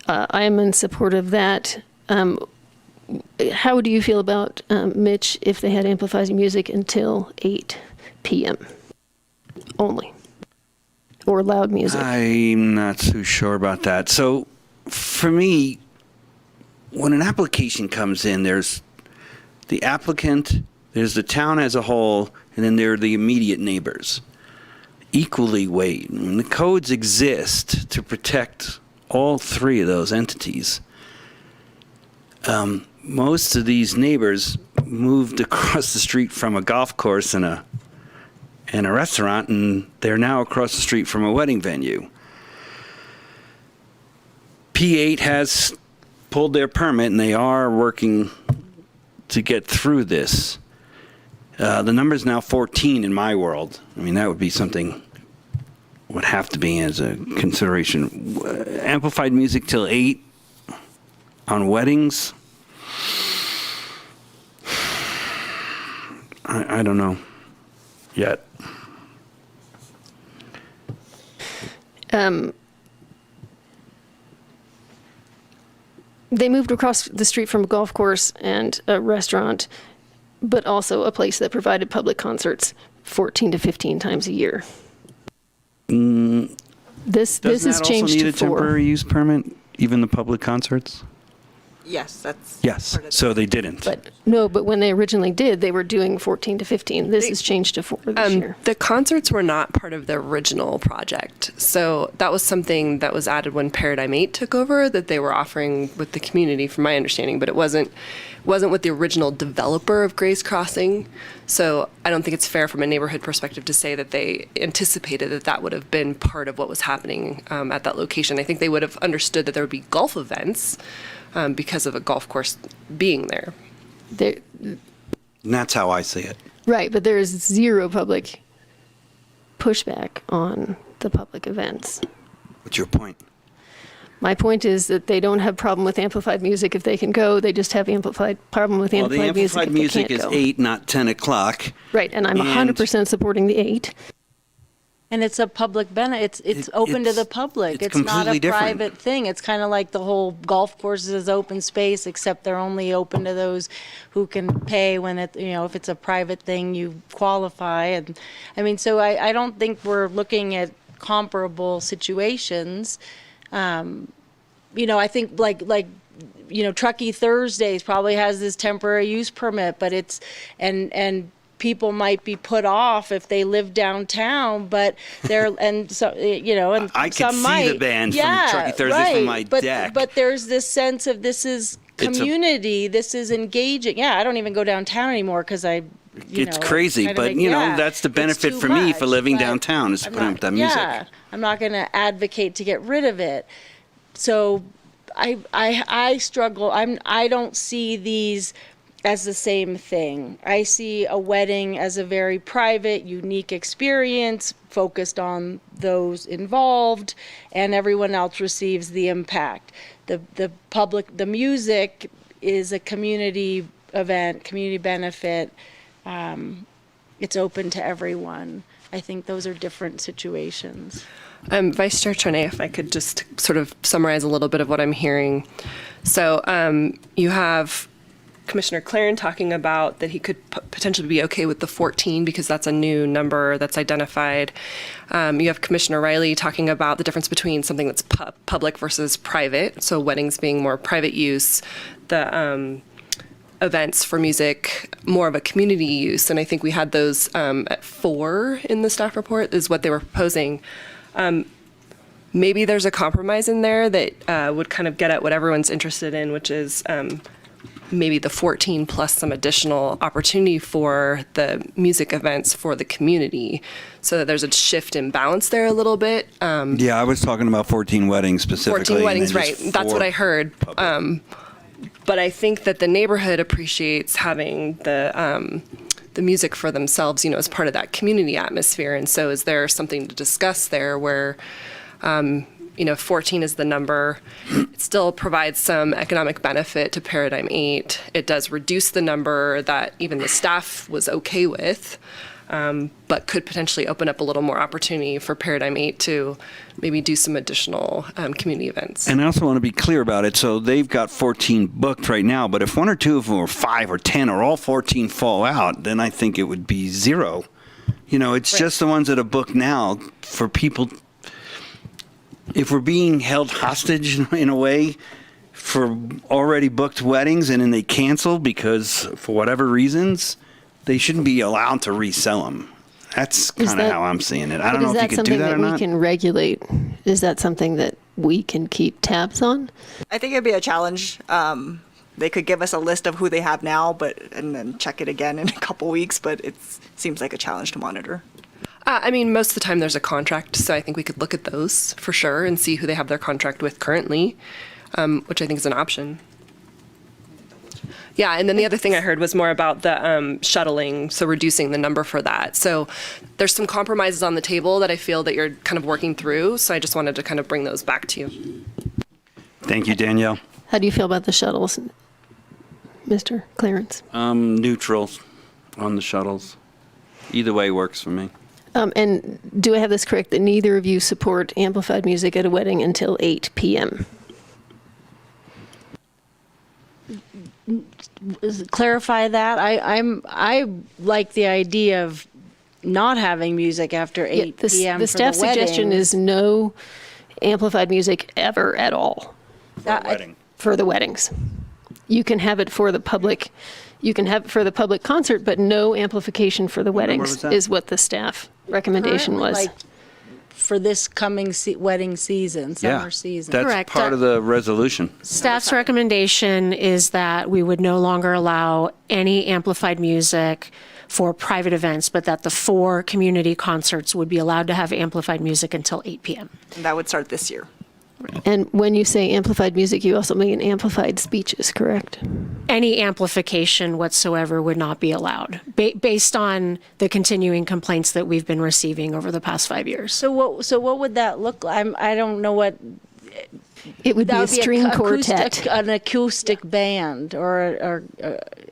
I am in support of that. How do you feel about, Mitch, if they had amplified music until 8 p.m. only? Or loud music? I'm not so sure about that. So for me, when an application comes in, there's the applicant, there's the town as a whole, and then there are the immediate neighbors. Equally weighed. I mean, the codes exist to protect all three of those entities. Most of these neighbors moved across the street from a golf course and a restaurant, and they're now across the street from a wedding venue. P8 has pulled their permit, and they are working to get through this. The number is now 14 in my world. I mean, that would be something, would have to be as a consideration. Amplified music till 8 on weddings? I don't know yet. They moved across the street from a golf course and a restaurant, but also a place that provided public concerts 14 to 15 times a year. This is changed Doesn't that also need to a 4. temporary use permit, even the public concerts? Yes, that's. Yes, part of so they didn't. But when they originally did, they were doing 14 to 15. This has changed to 4 this year. The concerts were not part of the original project. So that was something that was added when Paradigm 8 took over that they were offering with the community, from my understanding, but it wasn't with the original developer of Gray's Crossing. So I don't think it's fair from a neighborhood perspective to say that they anticipated that would have been part of what was happening at that location. I think they would have understood that there would be golf events because of a golf course being there. And that's how I see it. Right, but there is zero public pushback on the public events. What's your point? My point is that they don't have problem with amplified music if they can go. They just have problem with Well, the amplified music amplified if they music can't is go. 8, not 10 o'clock. Right, and I'm 100% supporting the 8. And it's a public benefit. It's open to the public. It's not completely a different. private thing. It's kind of like the whole golf courses is open space, except they're only open to those who can pay when if it's a private thing, you qualify. And I mean, so I don't think we're looking at comparable situations. I think like Truckee Thursdays probably has this temporary use permit, but it's and people might be put off if they live downtown, but they're and so and I could some see might. the band from Yeah, Truckee Thursdays right. from my but, deck. But there's this sense of this is It's a- community, this is engaging. Yeah, I don't even go downtown anymore because It's crazy, but that's the benefit for me for living downtown is putting up that music. Yeah, I'm not going to advocate to get rid of it. So I struggle. I don't see these as the same thing. I see a wedding as a very private, unique experience focused on those involved, and everyone else receives the impact. The music is a community event, community benefit. It's open to everyone. I think those are different situations. Vice Chair Trene, if I could just sort of summarize a little bit of what I'm hearing. So you have Commissioner Claren talking about that he could potentially be okay with the 14 because that's a new number that's identified. You have Commissioner Riley talking about the difference between something that's public versus private, so weddings being more private use, the events for music more of a community use, and I think we had those at 4 in the staff report is what they were proposing. Maybe there's a compromise in there that would kind of get at what everyone's interested in, which is maybe the 14 plus some additional opportunity for the music events for the community, so that there's a shift in balance there a little bit. Yeah, I was talking about 14 weddings specifically. 14 weddings, and then right. just That's what 4 I heard. But I think that the neighborhood appreciates having the music for themselves, as part of that community atmosphere. And so is there something to discuss there where 14 is the number. It still provides some economic benefit to Paradigm 8. It does reduce the number that even the staff was okay with, but could potentially open up a little more opportunity for Paradigm 8 to maybe do some additional community events. And I also want to be clear about it. So they've got 14 booked right now, but if 1 or 2 of them or 5 or 10 or all 14 fall out, then I think it would be 0. It's just the ones that are booked now for people. If we're being held hostage in a way for already booked weddings and then they cancel because for whatever reasons, they shouldn't be allowed to resell them. That's kind of how I'm seeing it. I don't know if you could do that or Is that something that we not. can regulate? Is that something that we can keep tabs on? I think it'd be a challenge. They could give us a list of who they have now, and then check it again in a couple weeks, but it seems like a challenge to monitor. Most of the time there's a contract, so I think we could look at those for sure and see who they have their contract with currently, which I think is an option. Yeah, and then the other thing I heard was more about the shuttling, so reducing the number for that. So there's some compromises on the table that I feel that you're kind of working through, so I just wanted to kind of bring those back to you. Thank you, Danielle. How do you feel about the shuttles, Mr. Clarence? Neutral on the shuttles. Either way works for me. And do I have this correct, that neither of you support amplified music at a wedding until 8 p.m.? Clarify that. I like the idea of not having music after 8 p.m. The staff suggestion is no amplified music ever at all. For a wedding. For the weddings. you can have it for the public. You can have it for the public concert, but no amplification for the weddings that? is what the staff recommendation was. Like, for this coming wedding season, summer season. That's Correct. part of the resolution. Staff's recommendation is that we would no longer allow any amplified music for private events, but that the 4 community concerts would be allowed to have amplified music until 8 p.m. And that would start this year. And when you say amplified music, you also mean amplified speeches, correct? Any amplification whatsoever would not be allowed, based on the continuing complaints that we've been receiving over the past 5 years. So what would that look like? I don't know what. It would be That a string quartet. an acoustic band, or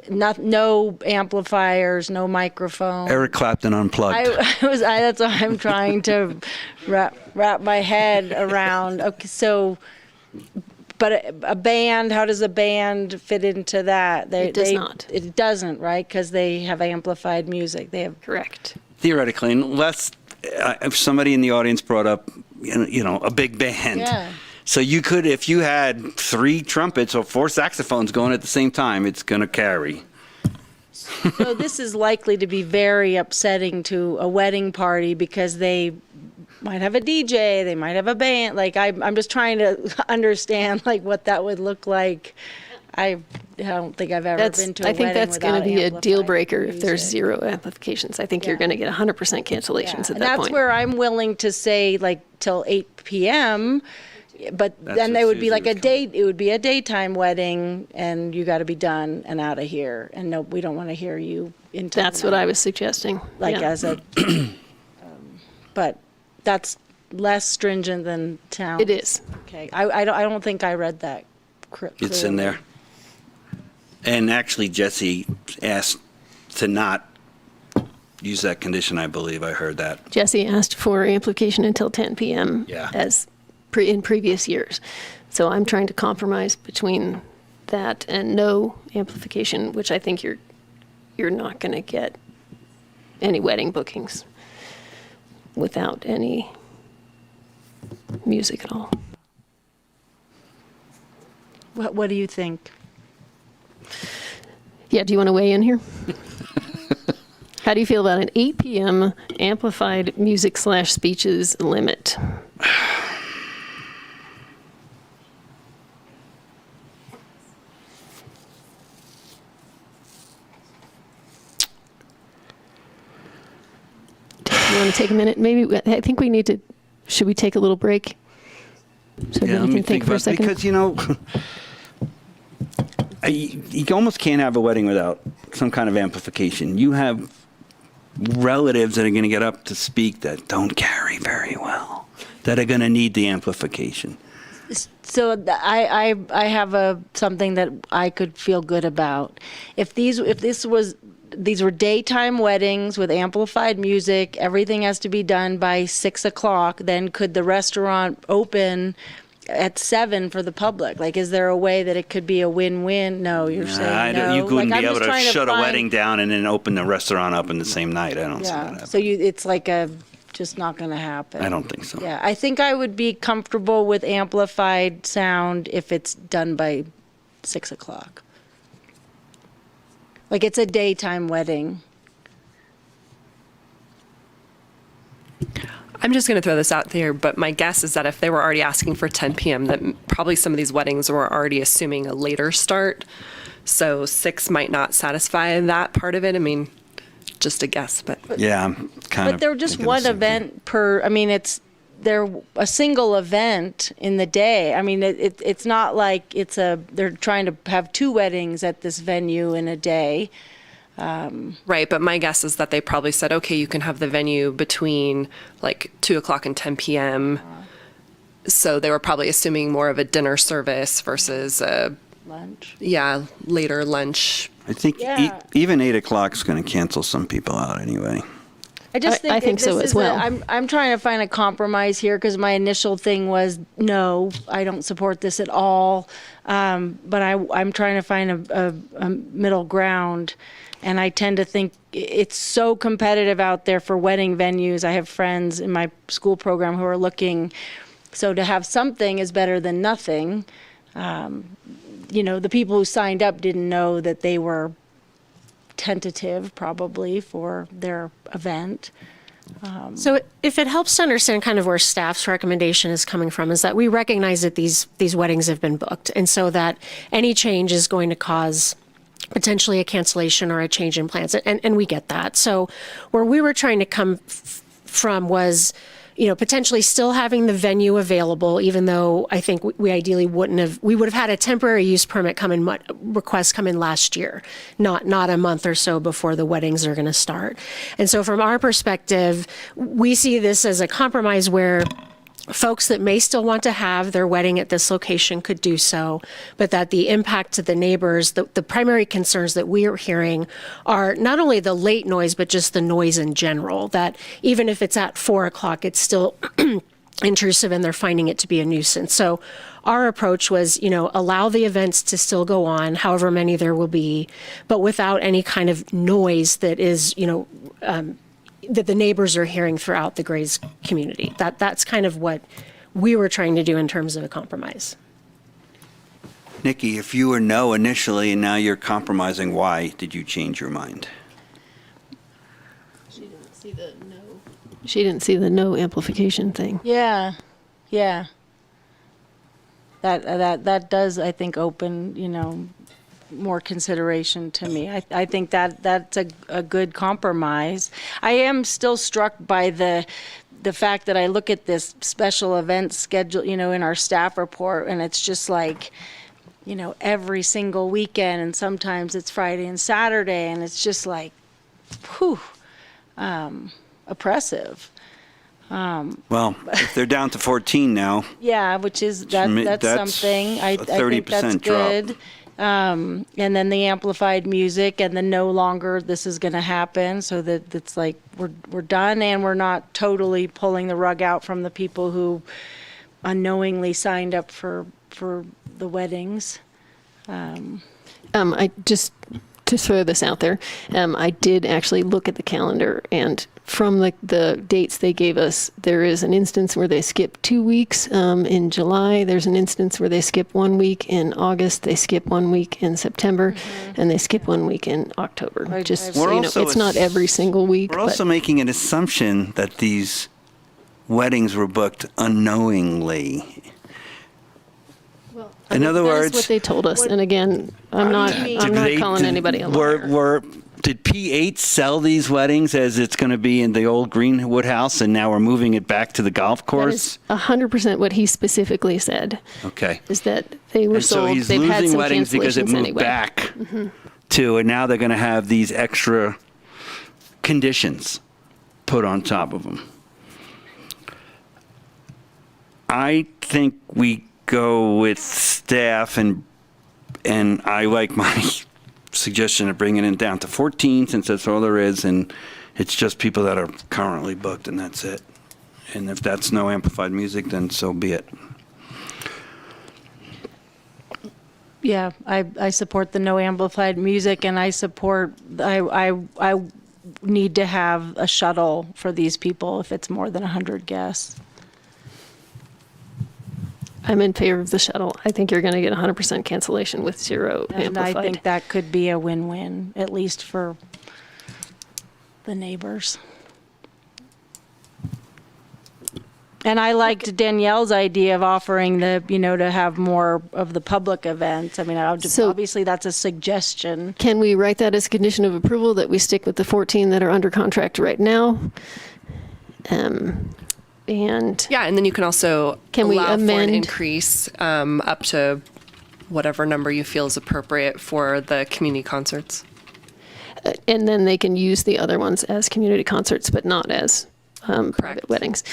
no amplifiers, no microphone. Eric Clapton unplugged. That's what I'm trying to wrap my head around. Okay, so, but a band, how does a band fit into that? It does not. It doesn't, right? Because they have amplified music. They have. Correct. Theoretically, unless if somebody in the audience brought up, a big band. Yeah. So you could, if you had 3 trumpets or 4 saxophones going at the same time, it's going to carry. So this is likely to be very upsetting to a wedding party because they might have a DJ, they might have a band. Like I'm just trying to understand like what that would look like. I don't think I've ever been to a I think wedding that's going to without be a deal amplified breaker if there's music. 0 amplifications. I think you're going to get 100% cancellations at that That's point. where I'm willing to say like till 8 p.m. But That's then what they would be Susie like a was day. It would be a daytime wedding, and you got to be done and out of here. And no, we don't want to hear you into. That's what I was suggesting. Like Yeah. as a. But that's less stringent than town. It is. Okay, I don't think I read that. It's in there. And actually, Jesse asked to not use that condition, I believe. I heard that. Jesse asked for amplification until 10 p.m. Yeah. as in previous years. So I'm trying to compromise between that and no amplification, which I think you're not going to get any wedding bookings without any music at all. What do you think? Yeah, do you want to weigh in here? How do you feel about an 8 p.m. amplified music / speeches limit? You want to take a minute? Maybe, I think we need to, should we take a little break? So that let you me can think for a about second? because you almost can't have a wedding without some kind of amplification. You have relatives that are going to get up to speak that don't carry very well, that are going to need the amplification. So I have something that I could feel good about. If these were daytime weddings with amplified music, everything has to be done by 6 o'clock, then could the restaurant open at 7 for the public? Like, is there a way that it could be a win-win? No, you're saying no. You couldn't Like, be I'm able just to trying shut a find- wedding down and then open the restaurant up in the same night. I don't see that Yeah, happening. so it's like just not going to happen. I don't think so. Yeah, I think I would be comfortable with amplified sound if it's done by 6 o'clock. Like it's a daytime wedding. I'm just going to throw this out there, but my guess is that if they were already asking for 10 p.m., that probably some of these weddings were already assuming a later start. So 6 might not satisfy that part of it. I mean, just a guess, but. Yeah, I'm kind of. But they're just thinking the one same event per, I mean, they're a single event in the day. I mean, it's not like they're trying to have 2 weddings at this venue in a day. Right, but my guess is that they probably said, okay, you can have the venue between like 2 o'clock and 10 p.m. So they were probably assuming more of a dinner service versus Lunch. Yeah, later lunch. I think even 8 o'clock is going to cancel some people out anyway. I just think, I think so as well. I'm trying to find a compromise here because my initial thing was no, I don't support this at all. But I'm trying to find a middle ground, and I tend to think it's so competitive out there for wedding venues. I have friends in my school program who are looking, so to have something is better than nothing. the people who signed up didn't know that they were tentative probably for their event. So if it helps to understand kind of where staff's recommendation is coming from, is that we recognize that these weddings have been booked, and so that any change is going to cause potentially a cancellation or a change in plans, and we get that. So where we were trying to come from was, potentially still having the venue available, even though I think we ideally we would have had a temporary use permit request come in last year, not a month or so before the weddings are going to start. And so from our perspective, we see this as a compromise where folks that may still want to have their wedding at this location could do so, but that the impact to the neighbors, the primary concerns that we are hearing are not only the late noise, but just the noise in general, that even if it's at 4 o'clock, it's still intrusive and they're finding it to be a nuisance. So our approach was, allow the events to still go on, however many there will be, but without any kind of noise that is, that the neighbors are hearing throughout the Grays community. That's kind of what we were trying to do in terms of a compromise. Nikki, if you were no initially and now you're compromising, why did you change your mind? She didn't see the no amplification thing. Yeah. That does, I think, open, more consideration to me. I think that's a good compromise. I am still struck by the fact that I look at this special event schedule, in our staff report, and it's just like, every single weekend, and sometimes it's Friday and Saturday, and it's just like, oppressive. Well, if they're down to 14 now. Yeah, which is that's something. I think that's good. Drop. And then the amplified music, and then no longer this is going to happen, so that it's like we're done, and we're not totally pulling the rug out from the people who unknowingly signed up for the weddings. I just to throw this out there, I did actually look at the calendar, and from the dates they gave us, there is an instance where they skip 2 weeks in July. There's an instance where they skip 1 week in August. They skip 1 week in September, and they skip 1 week in October. Just so you know, it's not every single week. We're also making an assumption that these weddings were booked unknowingly. In other words, that's what they told us. And again, I'm not calling anybody a liar. Did P8 sell these weddings as it's going to be in the old Greenwood house, and now we're moving it back to the golf course? That is 100% what he specifically said. Okay. Is that they were sold. So he's They've had losing some weddings because it moved anyway. back to, and now they're going to have these extra conditions put on top of them. I think we go with staff, and I like my suggestion of bringing it down to 14, since that's all there is, and it's just people that are currently booked, and that's it. And if that's no amplified music, then so be it. Yeah, I support the no amplified music, and I need to have a shuttle for these people if it's more than 100 guests. I'm in favor of the shuttle. I think you're going to get 100% cancellation with zero And amplified. I think that could be a win-win, at least for the neighbors. And I liked Danielle's idea of offering to have more of the public events. I mean, obviously that's a suggestion. Can we write that as a condition of approval that we stick with the 14 that are under contract right now? And then you can also can we allow for an amend increase up to whatever number you feel is appropriate for the community concerts. And then they can use the other ones as community concerts, but not as private weddings.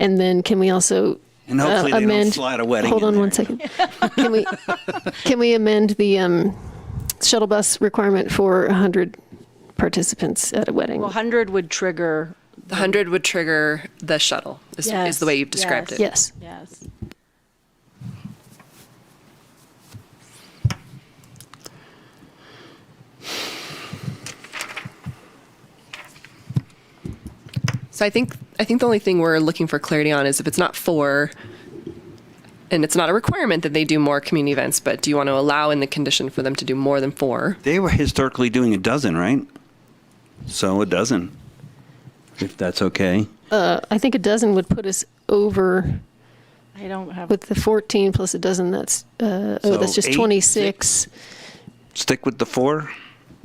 And then can we also And hopefully they amend? don't slide a wedding Hold in on there. 1 second. Can we amend the shuttle bus requirement for 100 participants at a wedding? Well, 100 would trigger. The 100 would trigger the shuttle, is the way you've described it. Yes. Yes. So I think the only thing we're looking for clarity on is if it's not 4, and it's not a requirement that they do more community events, but do you want to allow in the condition for them to do more than 4? They were historically doing a dozen, right? So a dozen, if that's okay. I think a dozen would put us over I don't have. with the 14 plus a dozen. That's that's just 8, 26. Stick with the 4.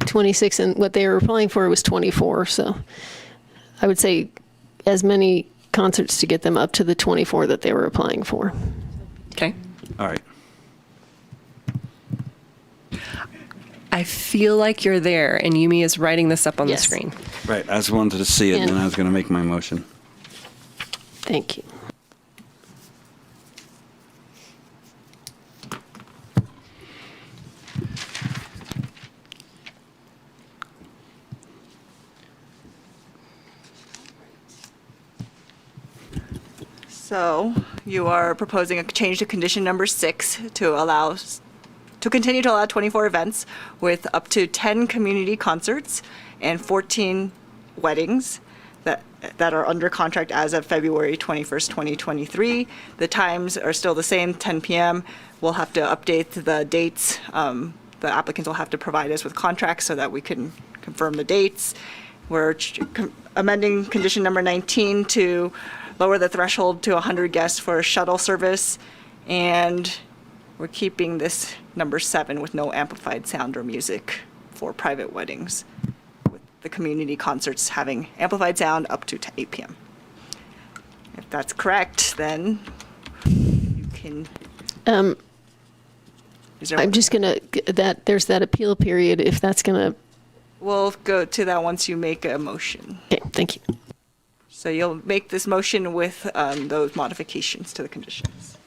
26, and what they were applying for was 24. So I would say as many concerts to get them up to the 24 that they were applying for. Okay. All right. I feel like you're there, and Yumi is writing this up on Yes. the screen. Right. I just wanted to see it, and then I was going to make my motion. Thank you. So you are proposing a change to condition number 6 to continue to allow 24 events with up to 10 community concerts and 14 weddings that are under contract as of February 21st, 2023. The times are still the same, 10 p.m. We'll have to update the dates. The applicants will have to provide us with contracts so that we can confirm the dates. We're amending condition number 19 to lower the threshold to 100 guests for a shuttle service, and we're keeping this number 7 with no amplified sound or music for private weddings, with the community concerts having amplified sound up to 8 p.m. If that's correct, then you can. I'm just gonna there's that appeal period. If that's gonna. We'll go to that once you make a motion. Okay, thank you. So you'll make this motion with those modifications to the conditions.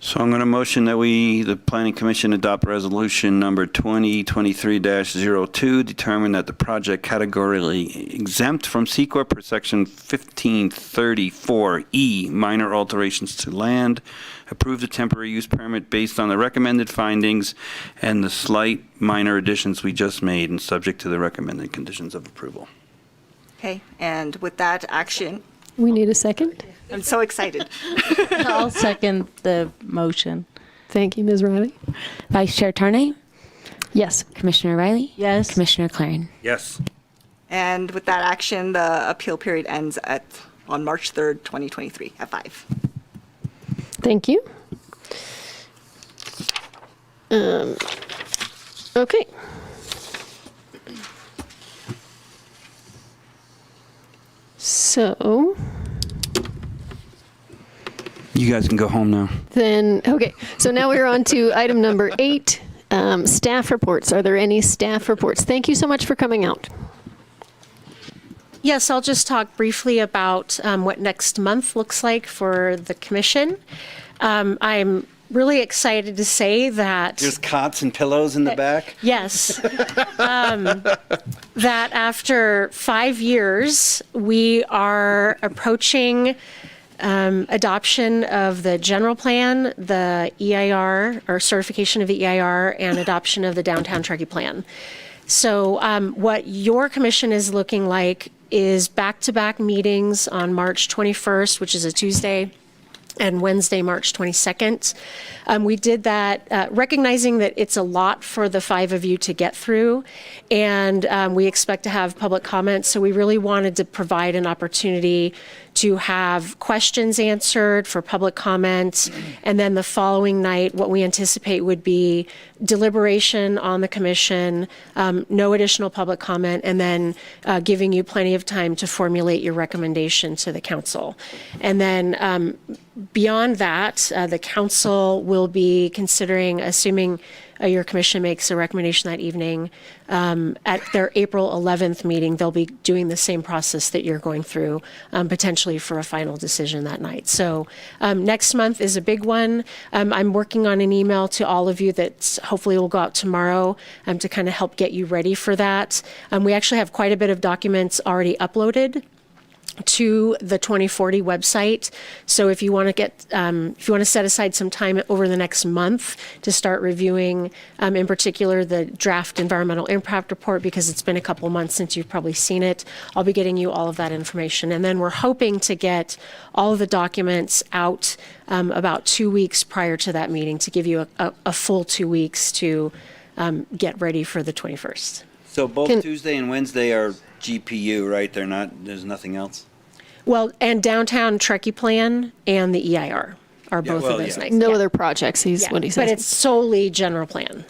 So I'm going to motion that the Planning Commission adopt resolution number 2023-02, determine that the project categorically exempt from C-Corp per section 1534E, minor alterations to land, approve the temporary use permit based on the recommended findings and the slight minor additions we just made and subject to the recommended conditions of approval. Okay, and with that action, We need a second. I'm so excited. I'll second the motion. Thank you, Ms. Riley. Vice Chair Tarnay, Yes. Commissioner Riley, Yes. Commissioner Claren. Yes. And with that action, the appeal period ends on March 3rd, 2023 at 5. Thank you. Okay. So You guys can go home now. then, okay. So now we're on to item number 8, staff reports. Are there any staff reports? Thank you so much for coming out. Yes, I'll just talk briefly about what next month looks like for the commission. I'm really excited to say that. There's cots and pillows in the back. Yes. That after 5 years, we are approaching adoption of the general plan, the EIR, or certification of the EIR, and adoption of the downtown Truckee plan. So what your commission is looking like is back-to-back meetings on March 21st, which is a Tuesday, and Wednesday, March 22nd. We did that recognizing that it's a lot for the 5 of you to get through, and we expect to have public comments, so we really wanted to provide an opportunity to have questions answered for public comments, and then the following night, what we anticipate would be deliberation on the commission, no additional public comment, and then giving you plenty of time to formulate your recommendation to the council. And then beyond that, the council will be considering, assuming your commission makes a recommendation that evening, at their April 11th meeting, they'll be doing the same process that you're going through, potentially for a final decision that night. So next month is a big one. I'm working on an email to all of you that hopefully will go out tomorrow to kind of help get you ready for that. We actually have quite a bit of documents already uploaded. to the 2040 website. So if you want to if you want to set aside some time over the next month to start reviewing, in particular, the draft environmental impact report, because it's been a couple months since you've probably seen it, I'll be getting you all of that information. And then we're hoping to get all of the documents out about 2 weeks prior to that meeting to give you a full 2 weeks to get ready for the 21st. So both Tuesday and Wednesday are GPU, right? There's nothing else? Well, and downtown Truckee plan and the EIR are both of those nights. No other projects, what he says. But it's solely general plan.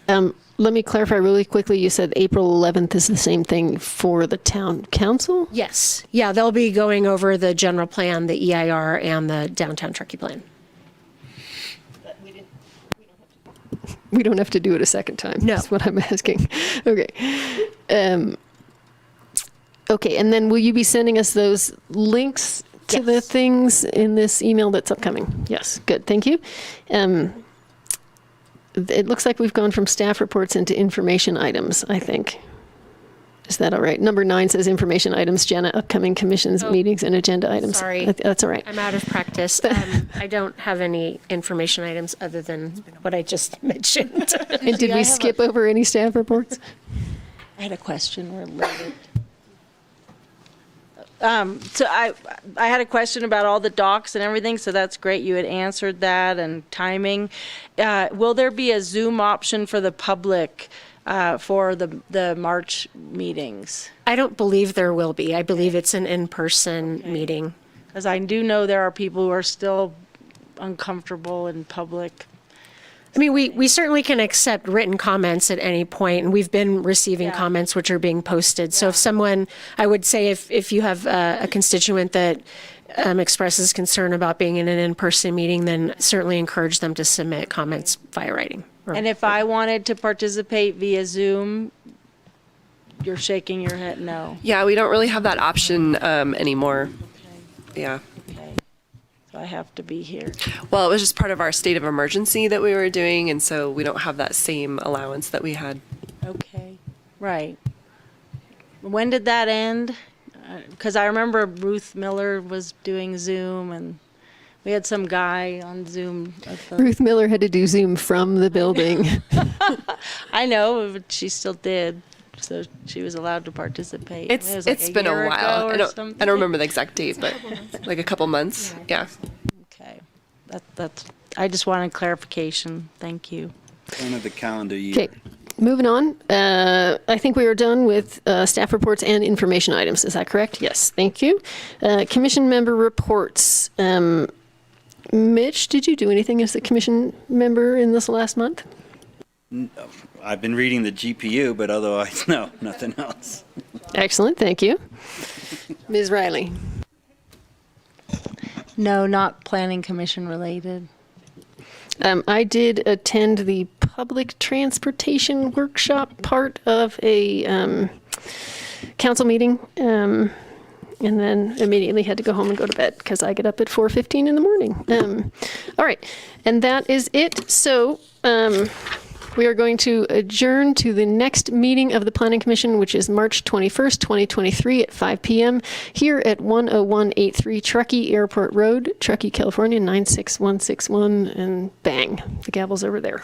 Let me clarify really quickly. You said April 11th is the same thing for the town council? Yes. Yeah, they'll be going over the general plan, the EIR, and the downtown Truckee plan. We don't have to do it a second time. No. That's what I'm asking. Okay. Okay, and then will you be sending us those links to the things in this email that's upcoming? Yes, good, thank you. It looks like we've gone from staff reports into information items, I think. Is that all right? Number 9 says information items, Jenna, upcoming commissions, meetings, and agenda items. Sorry. That's all right. I'm out of practice. I don't have any information items other than what I just mentioned. And did we skip over any staff reports? I had a question related. So I had a question about all the docks and everything, so that's great. You had answered that and timing. Will there be a Zoom option for the public for the March meetings? I don't believe there will be. I believe it's an in-person meeting. Because I do know there are people who are still uncomfortable in public. I mean, we certainly can accept written comments at any point, and we've been receiving comments which are being posted. So if someone, I would say if you have a constituent that expresses concern about being in an in-person meeting, then certainly encourage them to submit comments via writing. And if I wanted to participate via Zoom, you're shaking your head no. Yeah, we don't really have that option anymore. Yeah. I have to be here. Well, it was just part of our state of emergency that we were doing, and so we don't have that same allowance that we had. Okay, right. When did that end? Because I remember Ruth Miller was doing Zoom, and we had some guy on Zoom. Ruth Miller had to do Zoom from the building. I know, but she still did. So she was allowed to participate. It's been a while. I don't remember the exact date, but like a couple months. Yeah. Okay. That's. I just wanted clarification. Thank you. End of the calendar year. Okay, moving on. I think we are done with staff reports and information items. Is that correct? Yes. Thank you. Commission member reports. Mitch, did you do anything as a commission member in this last month? I've been reading the GPU, but otherwise, no, nothing else. Excellent, thank you. Ms. Riley. No, not planning commission related. I did attend the public transportation workshop part of a council meeting, and then immediately had to go home and go to bed because I get up at 4:15 in the morning. All right, and that is it. So we are going to adjourn to the next meeting of the Planning Commission, which is March 21st, 2023 at 5 p.m. here at 10183 Truckee Airport Road, Truckee, California, 96161, and bang, the gavel's over there.